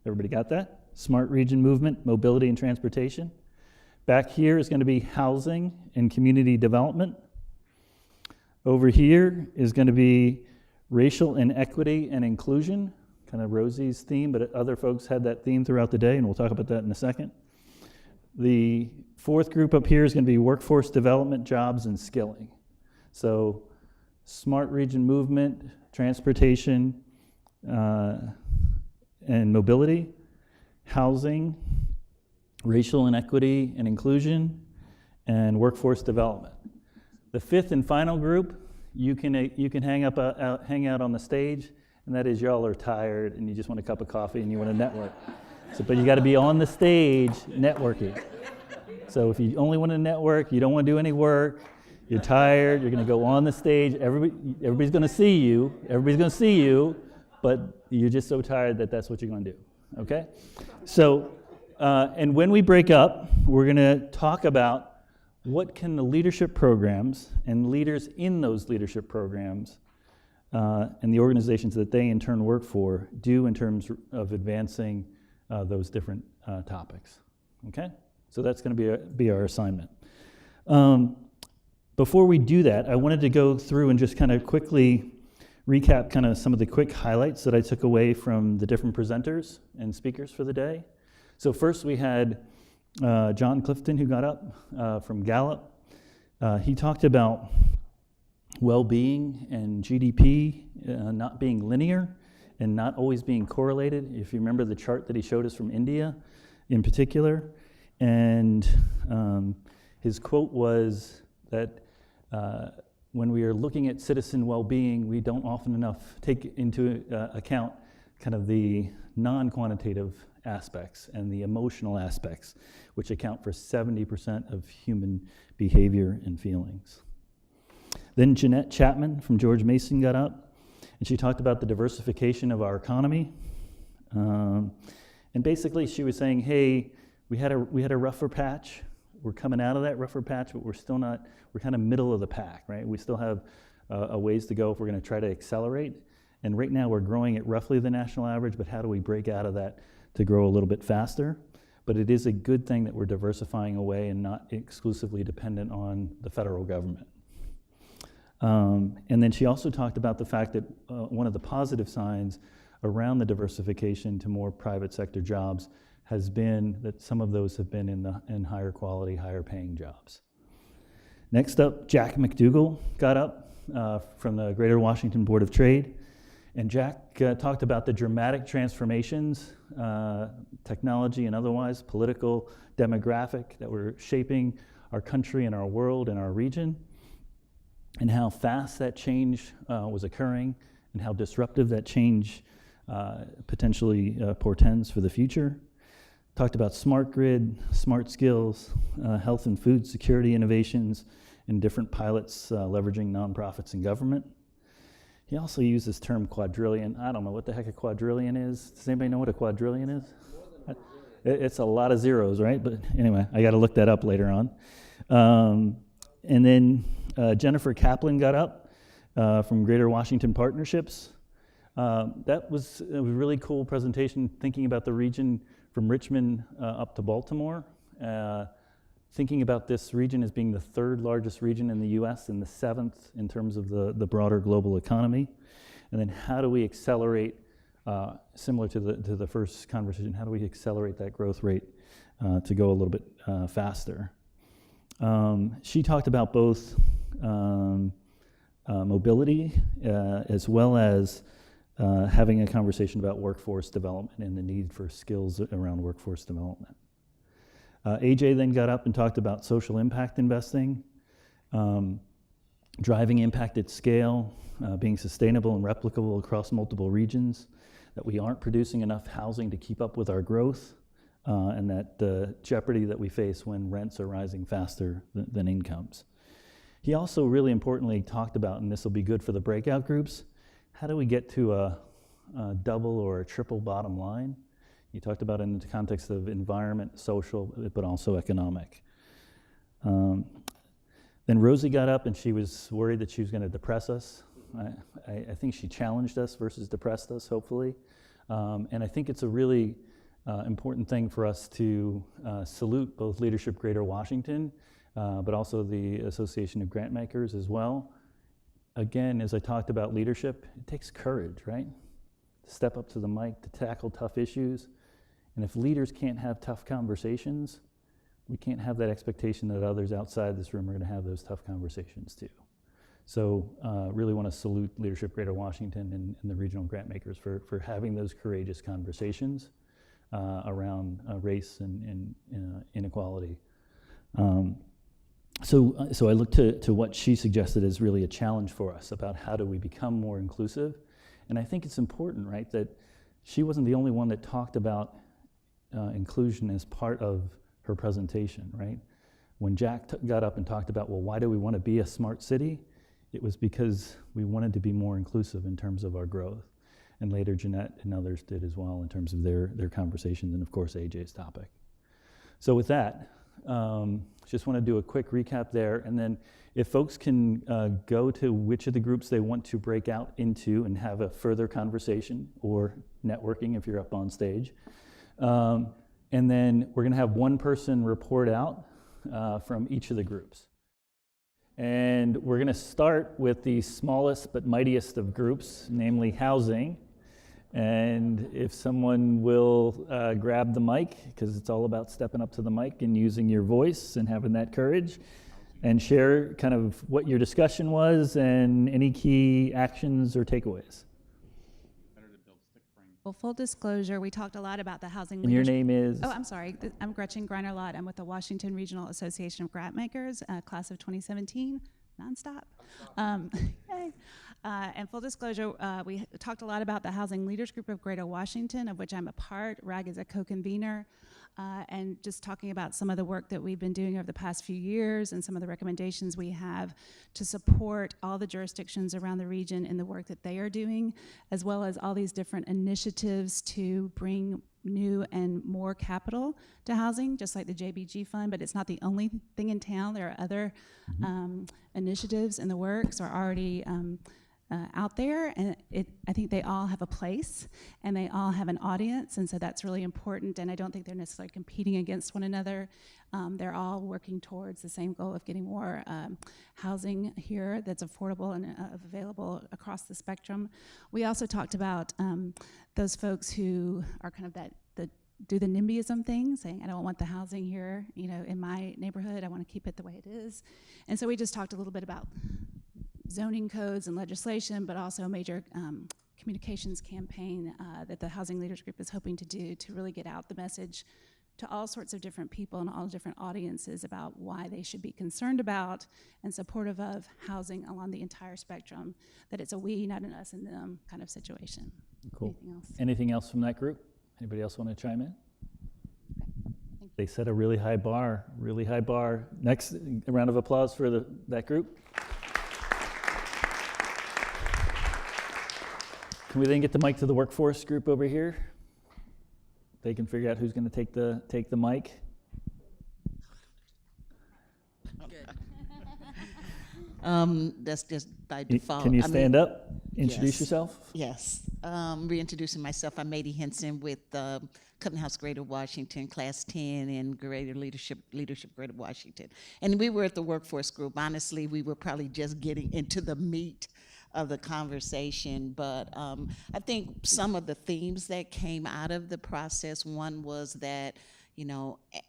Everybody got that? Smart region movement, mobility, and transportation. Back here is going to be housing and community development. Over here is going to be racial inequity and inclusion, kind of Rosy's theme, but other folks had that theme throughout the day, and we'll talk about that in a second. The 4th group up here is going to be workforce development, jobs, and skilling. So smart region movement, transportation, and mobility, housing, racial inequity and inclusion, and workforce development. The 5th and final group, you can hang out on the stage, and that is y'all are tired and you just want a cup of coffee and you want to network. So, but you got to be on the stage networking. So if you only want to network, you don't want to do any work, you're tired, you're going to go on the stage, everybody's going to see you, but you're just so tired that that's what you're going to do, okay? So, and when we break up, we're going to talk about what can the leadership programs and leaders in those leadership programs and the organizations that they in turn work for do in terms of advancing those different topics, okay? So that's going to be our assignment. Before we do that, I wanted to go through and just kind of quickly recap kind of some of the quick highlights that I took away from the different presenters and speakers for the day. So first we had John Clifton, who got up from Gallup. He talked about well-being and GDP not being linear and not always being correlated. If you remember the chart that he showed us from India in particular. And his quote was that when we are looking at citizen well-being, we don't often enough take into account kind of the non-quantitative aspects and the emotional aspects, which account for 70% of human behavior and feelings. Then Jeanette Chapman from George Mason got up, and she talked about the diversification of our economy. And basically she was saying, hey, we had a rougher patch. We're coming out of that rougher patch, but we're still not, we're kind of middle of the pack, right? We still have a ways to go if we're going to try to accelerate. And right now we're growing at roughly the national average, but how do we break out of that to grow a little bit faster? But it is a good thing that we're diversifying away and not exclusively dependent on the federal government. And then she also talked about the fact that one of the positive signs around the diversification to more private sector jobs has been that some of those have been in higher quality, higher paying jobs. Next up, Jack McDougall got up from the Greater Washington Board of Trade. And Jack talked about the dramatic transformations, technology and otherwise, political, demographic, that were shaping our country and our world and our region, and how fast that change was occurring, and how disruptive that change potentially portends for the future. Talked about smart grid, smart skills, health and food security innovations, and different pilots leveraging nonprofits and government. He also used this term quadrillion. I don't know what the heck a quadrillion is. Does anybody know what a quadrillion is? It's a lot of zeros, right? But anyway, I got to look that up later on. And then Jennifer Kaplan got up from Greater Washington Partnerships. That was a really cool presentation, thinking about the region from Richmond up to Baltimore. Thinking about this region as being the third largest region in the US and the seventh in terms of the broader global economy. And then how do we accelerate, similar to the first conversation, how do we accelerate that growth rate to go a little bit faster? She talked about both mobility as well as having a conversation about workforce development and the need for skills around workforce development. AJ then got up and talked about social impact investing, driving impact at scale, being sustainable and replicable across multiple regions, that we aren't producing enough housing to keep up with our growth, and that the jeopardy that we face when rents are rising faster than incomes. He also really importantly talked about, and this will be good for the breakout groups, how do we get to a double or a triple bottom line? He talked about it in the context of environment, social, but also economic. Then Rosy got up and she was worried that she was going to depress us. I think she challenged us versus depressed us, hopefully. And I think it's a really important thing for us to salute both Leadership Greater Washington, but also the Association of Grantmakers as well. Again, as I talked about leadership, it takes courage, right? To step up to the mic, to tackle tough issues. And if leaders can't have tough conversations, we can't have that expectation that others outside this room are going to have those tough conversations too. So really want to salute Leadership Greater Washington and the regional grant makers for having those courageous conversations around race and inequality. So I looked to what she suggested as really a challenge for us about how do we become more inclusive. And I think it's important, right, that she wasn't the only one that talked about inclusion as part of her presentation, right? When Jack got up and talked about, well, why do we want to be a smart city? It was because we wanted to be more inclusive in terms of our growth. and later Jeanette and others did as well in terms of their conversations, and of course AJ's topic. So with that, just want to do a quick recap there, and then if folks can go to which of the groups they want to break out into and have a further conversation or networking if you're up on stage. And then we're going to have one person report out from each of the groups. And we're going to start with the smallest but mightiest of groups, namely housing. And if someone will grab the mic, because it's all about stepping up to the mic and using your voice and having that courage, and share kind of what your discussion was and any key actions or takeaways. Well, full disclosure, we talked a lot about the housing And your leadership. name is? Oh, I'm sorry. I'm Gretchen Greiner-Lott. I'm with the Washington Regional Association of Grant Makers, class of 2017, nonstop. Yay. And full disclosure, we talked a lot about the Housing Leaders Group of Greater Washington, of which I'm a part. RAG is a co-convener. And just talking about some of the work that we've been doing over the past few years and some of the recommendations we have to support all the jurisdictions around the region in the work that they are doing, as well as all these different initiatives to bring new and more capital to housing, just like the JBG Fund, but it's not the only thing in town. There are other initiatives in the works or already out there, and I think they all have a place and they all have an audience, and so that's really important, and I don't think they're necessarily competing against one another. They're all working towards the same goal of getting more housing here that's affordable and available across the spectrum. We also talked about those folks who are kind of do the NIMBYism thing, saying I don't want the housing here, in my neighborhood. I want to keep it the way it is. And so we just talked a little bit about zoning codes and legislation, but also a major communications campaign that the Housing Leaders Group is hoping to do to really get out the message to all sorts of different people and all different audiences about why they should be concerned about and supportive of housing along the entire spectrum, that it's a we, not an us and them kind of situation. Cool. Anything else? Anything else from that group? Anybody else want to chime in? Okay. They set a really high bar, really high bar. Next, a round of applause for that group. Can we then get the mic to the workforce group over here? They can figure out who's going to take the mic. That's just by default. Can you stand up? Introduce yourself. Yes. Reintroducing myself, I'm Mady Henson with Cutting House Greater Washington, Class 10 in Greater Leadership Greater Washington. And we were at the workforce group. Honestly, we were probably just getting into the meat of the conversation, but I think some of the themes that came out of the process, one was that,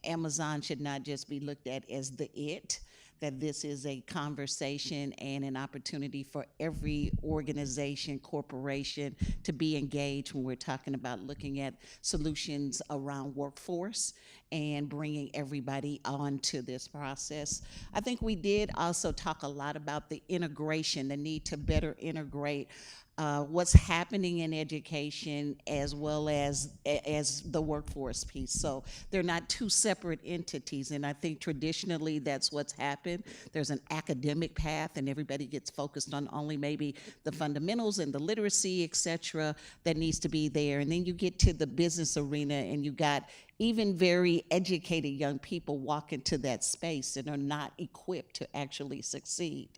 Amazon should not just be looked at as the it, that this is a conversation and an opportunity for every organization, corporation to be engaged when we're talking about looking at solutions around workforce and bringing everybody onto this process. I think we did also talk a lot about the integration, the need to better integrate what's happening in education as well as the workforce piece. So they're not two separate entities, and I think traditionally that's what's happened. There's an academic path and everybody gets focused on only maybe the fundamentals and the literacy, et cetera, that needs to be there. And then you get to the business arena and you got even very educated young people walk into that space and are not equipped to actually succeed.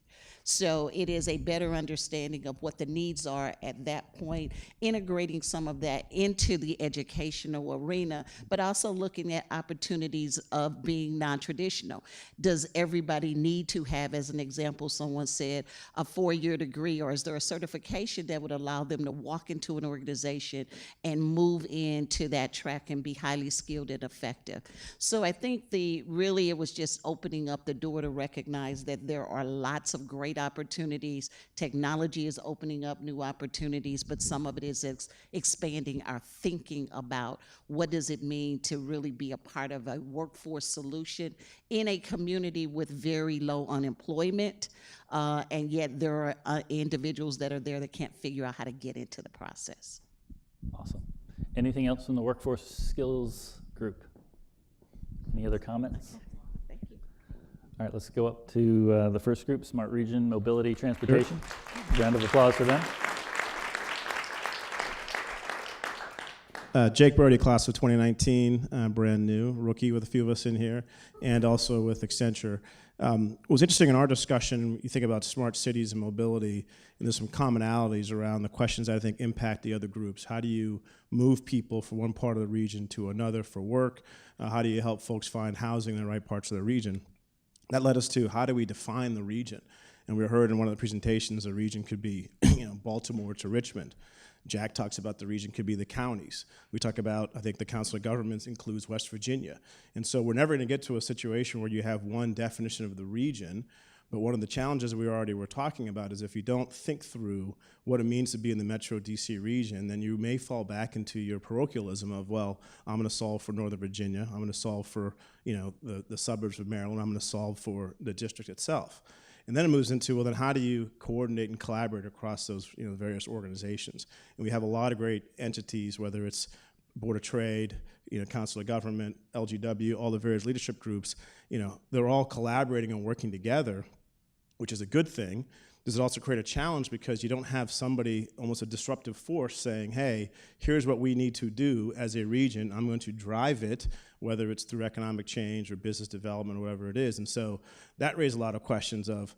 So it is a better understanding of what the needs are at that point, integrating some of that into the educational arena, but also looking at opportunities of being non-traditional. Does everybody need to have, as an example, someone said, a 4-year degree, or is there a certification that would allow them to walk into an organization and move into that track and be highly skilled and effective? So I think it was just opening up the door to recognize that there are lots of great opportunities. Technology is opening up new opportunities, but some of it is expanding our thinking about what does it mean to really be a part of a workforce solution in a community with very low unemployment, and yet there are individuals that are there that can't figure out how to get into the process. Awesome. Anything else from the workforce skills group? Any other comments? All right, let's go up to the first group, Smart Region Mobility Transportation. Round of applause for them. Jake Brody, class of 2019, brand new, rookie with a few of us in here, and also with Accenture. What was interesting in our discussion, you think about smart cities and mobility, and there's some commonalities around the questions that I think impact the other groups. How do you move people from one part of the region to another for work? How do you help folks find housing in the right parts of the region? That led us to how do we define the region? And we heard in one of the presentations the region could be Baltimore to Richmond. Jack talks about the region could be the counties. We talk about, I think the Council of Governments includes West Virginia. And so we're never going to get to a situation where you have one definition of the region, but one of the challenges we already were talking about is if you don't think through what it means to be in the Metro DC region, then you may fall back into your parochialism of, well, I'm going to solve for Northern Virginia, I'm going to solve for the suburbs of Maryland, I'm going to solve for the district itself. And then it moves into, well, then how do you coordinate and collaborate across those various organizations? And we have a lot of great entities, whether it's Board of Trade, Council of Government, LGW, all the various leadership groups, they're all collaborating and working together, which is a good thing. Does it also create a challenge because you don't have somebody, almost a disruptive force, saying, hey, here's what we need to do as a region. I'm going to drive it, whether it's through economic change or business development or whatever it is. And so that raised a lot of questions of,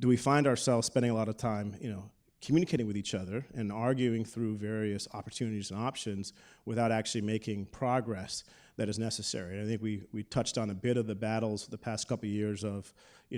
do we find ourselves spending a lot of time, communicating with each other and arguing through various opportunities and options without actually making progress that is necessary? And I think we touched on a bit of the battles the past couple of years of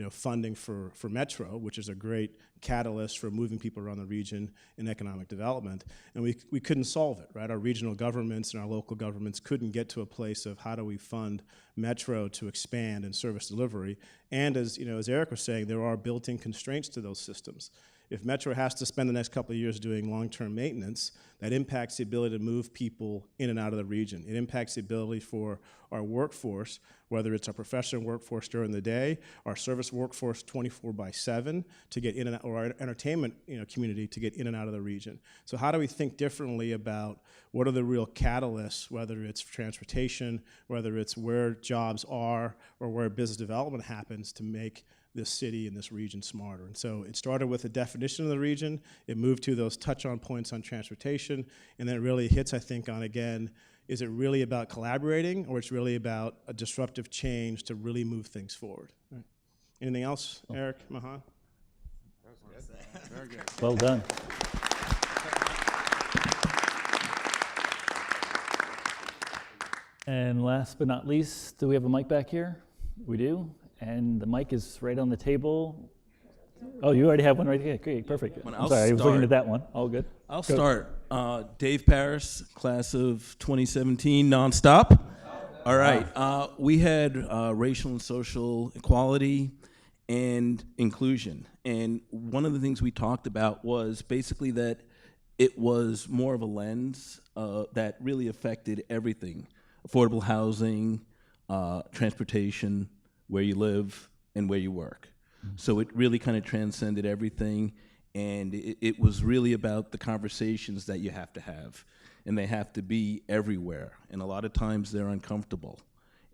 funding for Metro, which is a great catalyst for moving people around the region in economic development. And we couldn't solve it, right? Our regional governments and our local governments couldn't get to a place of how do we fund Metro to expand in service delivery. And as Eric was saying, there are built-in constraints to those systems. If Metro has to spend the next couple of years doing long-term maintenance, that impacts the ability to move people in and out of the region. It impacts the ability for our workforce, whether it's our professional workforce during the day, our service workforce 24/7 to get in and out, or our entertainment community to get in and out of the region. So how do we think differently about what are the real catalysts, whether it's transportation, whether it's where jobs are, or where business development happens to make this city and this region smarter? And so it started with a definition of the region, it moved to those touch-on points on transportation, and then it really hits, I think, on, again, is it really about collaborating, or it's really about a disruptive change to really move things forward? Right. Anything else, Eric, Mahan? Very good. Well done. And last but not least, do we have a mic back here? We do. And the mic is right on the table. Oh, you already have one right here. Great, perfect. I'm sorry, I was looking at that one. All good. I'll start. Dave Paris, class of 2017, nonstop. All right. We had racial and social equality and inclusion. And one of the things we talked about was basically that it was more of a lens that really affected everything. Affordable housing, transportation, where you live, and where you work. So it really kind of transcended everything, and it was really about the conversations that you have to have, and they have to be everywhere, and a lot of times they're uncomfortable,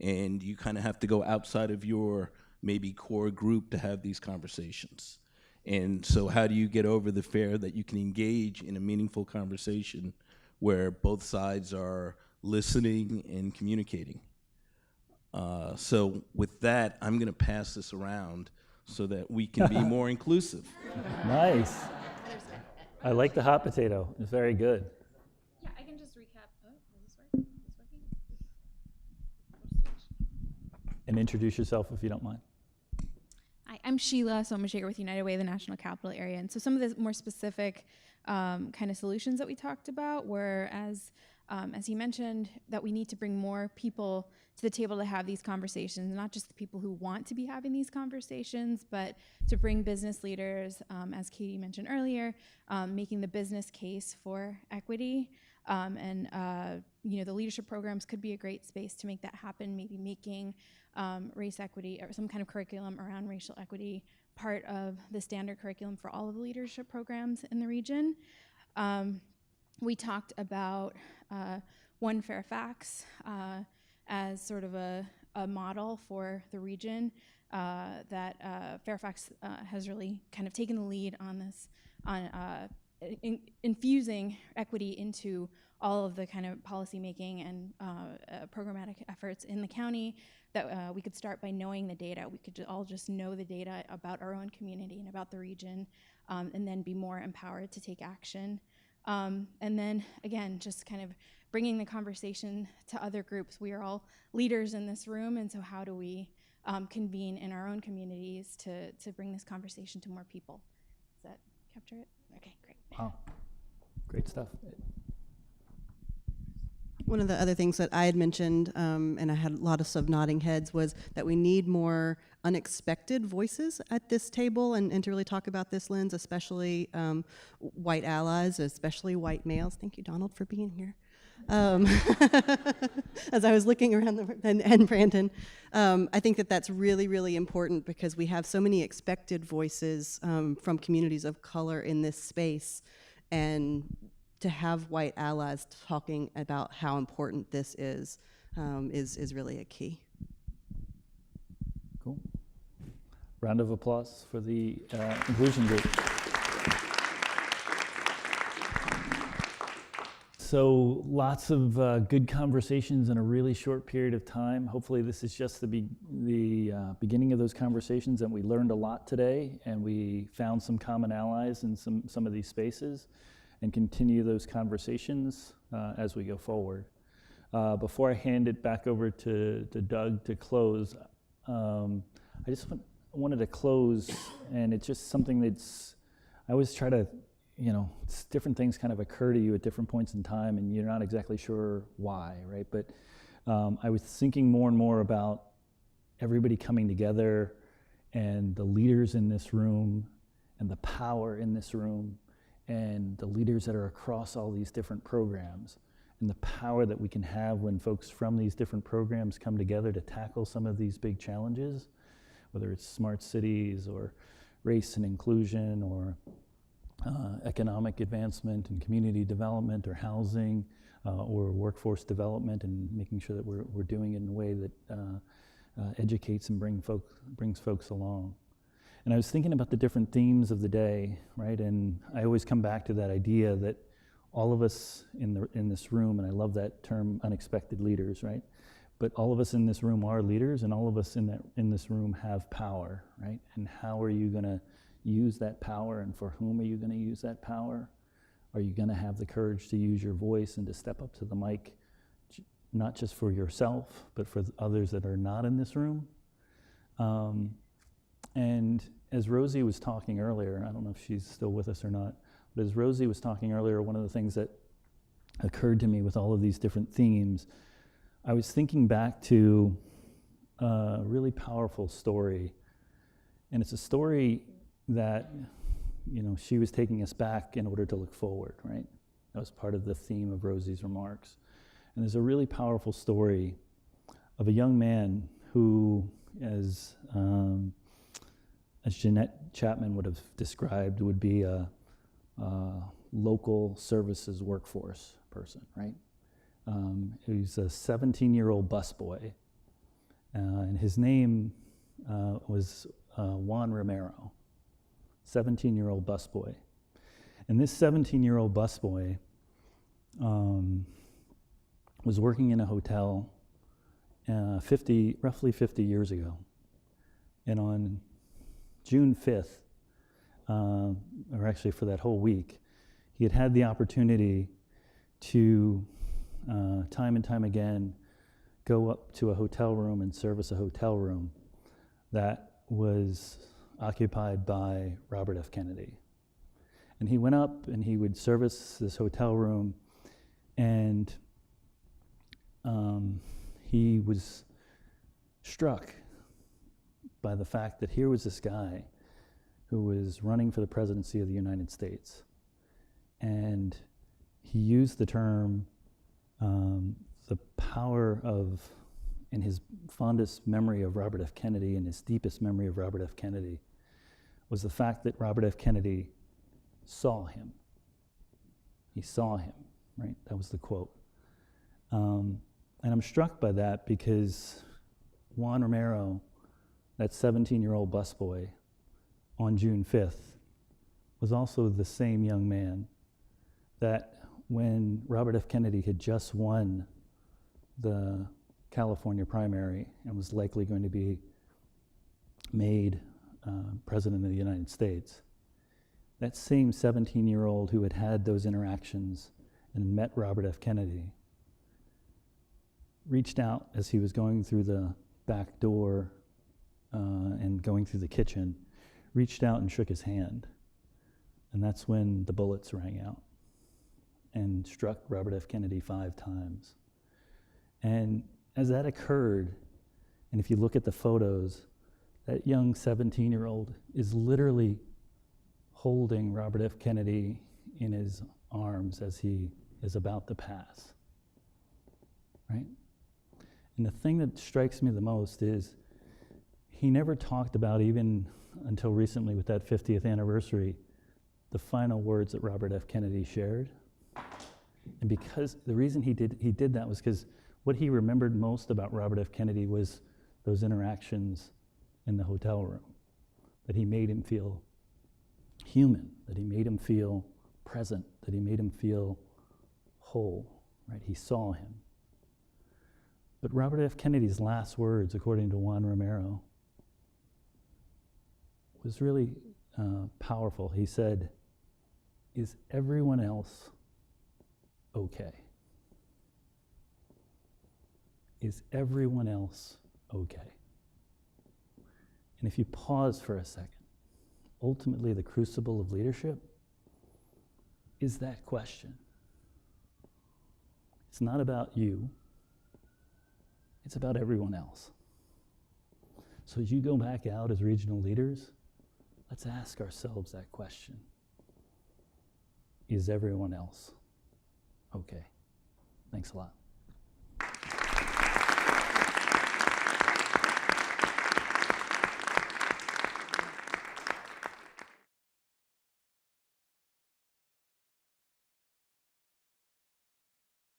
and you kind of have to go outside of your maybe core group to have these conversations. And so how do you get over the fear that you can engage in a meaningful conversation where both sides are listening and communicating? So with that, I'm going to pass this around so that we can be more inclusive. Nice. I like the hot potato. It's very good. Yeah, I can just recap. Oh, does this work? Is this working? And introduce yourself if you don't mind. Hi, I'm Sheila, so I'm a shaker with United Way, the National Capital Area. And so some of the more specific kind of solutions that we talked about were, as he mentioned, that we need to bring more people to the table to have these conversations, not just the people who want to be having these conversations, but to bring business leaders, as Katie mentioned earlier, making the business case for equity. The leadership programs could be a great space to make that happen, maybe making race equity or some kind of curriculum around racial equity part of the standard curriculum for all of the leadership programs in the region. We talked about One Fairfax as sort of a model for the region that Fairfax has really kind of taken the lead on this, on infusing equity into all of the kind of policymaking and programmatic efforts in the county, that we could start by knowing the data. We could all just know the data about our own community and about the region, and then be more empowered to take action. And then, again, just kind of bringing the conversation to other groups. We are all leaders in this room, and so how do we convene in our own communities to bring this conversation to more people? Does that capture it? Okay, great. Wow, great stuff. One of the other things that I had mentioned, and I had a lot of nodding heads, was that we need more unexpected voices at this table and to really talk about this lens, especially white allies, especially white males. Thank you, Donald, for being here. As I was looking around and Brandon, I think that that's really, really important because we have so many expected voices from communities of color in this space, and to have white allies talking about how important this is really a key. Cool. Round of applause for the inclusion group. So lots of good conversations in a really short period of time. Hopefully this is just the beginning of those conversations, and we learned a lot today, and we found some common allies in some of these spaces, and continue those conversations as we go forward. Before I hand it back over to Doug to close, I just wanted to close, and it's just something that's, I always try to, different things kind of occur to you at different points in time, and you're not exactly sure why, right? But I was thinking more and more about everybody coming together, and the leaders in this room, and the power in this room, and the leaders that are across all these different programs, and the power that we can have when folks from these different programs come together to tackle some of these big challenges, whether it's smart cities or race and inclusion or economic advancement and community development or housing or workforce development, and making sure that we're doing it in a way that educates and brings folks along. And I was thinking about the different themes of the day, right? And I always come back to that idea that all of us in this room, and I love that term, unexpected leaders, right? But all of us in this room are leaders, and all of us in this room have power, right? And how are you going to use that power, and for whom are you going to use that power? Are you going to have the courage to use your voice and to step up to the mic, not just for yourself, but for others that are not in this room? And as Rosy was talking earlier, I don't know if she's still with us or not, but as Rosy was talking earlier, one of the things that occurred to me with all of these different themes, I was thinking back to a really powerful story. And it's a story that, she was taking us back in order to look forward, right? That was part of the theme of Rosy's remarks. And there's a really powerful story of a young man who, as Jeanette Chapman would have described, would be a local services workforce person, right? He's a 17-year-old busboy, and his name was Juan Romero, 17-year-old busboy. And this 17-year-old busboy was working in a hotel roughly 50 years ago. And on June 5th, or actually for that whole week, he had the opportunity to, time and time again, go up to a hotel room and service a hotel room that was occupied by Robert F. Kennedy. And he went up and he would service this hotel room, and he was struck by the fact that here was this guy who was running for the presidency of the United States. And he used the term, the power of, in his fondest memory of Robert F. Kennedy and his deepest memory of Robert F. Kennedy, was the fact that Robert F. Kennedy saw him. He saw him, right? That was the quote. And I'm struck by that because Juan Romero, that 17-year-old busboy, on June 5th, was also the same young man that when Robert F. Kennedy had just won the California primary and was likely going to be made President of the United States, that same 17-year-old who had had those interactions and met Robert F. Kennedy reached out as he was going through the back door and going through the kitchen, reached out and shook his hand. And that's when the bullets rang out and struck Robert F. Kennedy 5 times. And as that occurred, and if you look at the photos, that young 17-year-old is literally holding Robert F. Kennedy in his arms as he is about to pass, right? And the thing that strikes me the most is he never talked about, even until recently with that 50th anniversary, the final words that Robert F. Kennedy shared. And because the reason he did that was because what he remembered most about Robert F. Kennedy was those interactions in the hotel room, that he made him feel human, that he made him feel present, that he made him feel whole, right? He saw him. But Robert F. Kennedy's last words, according to Juan Romero, was really powerful. He said, "Is everyone else okay? Is everyone else okay?" And if you pause for a second, ultimately the crucible of leadership is that question. It's not about you, it's about everyone else. So as you go back out as regional leaders, let's ask ourselves that question. Is everyone else okay? Thanks a lot.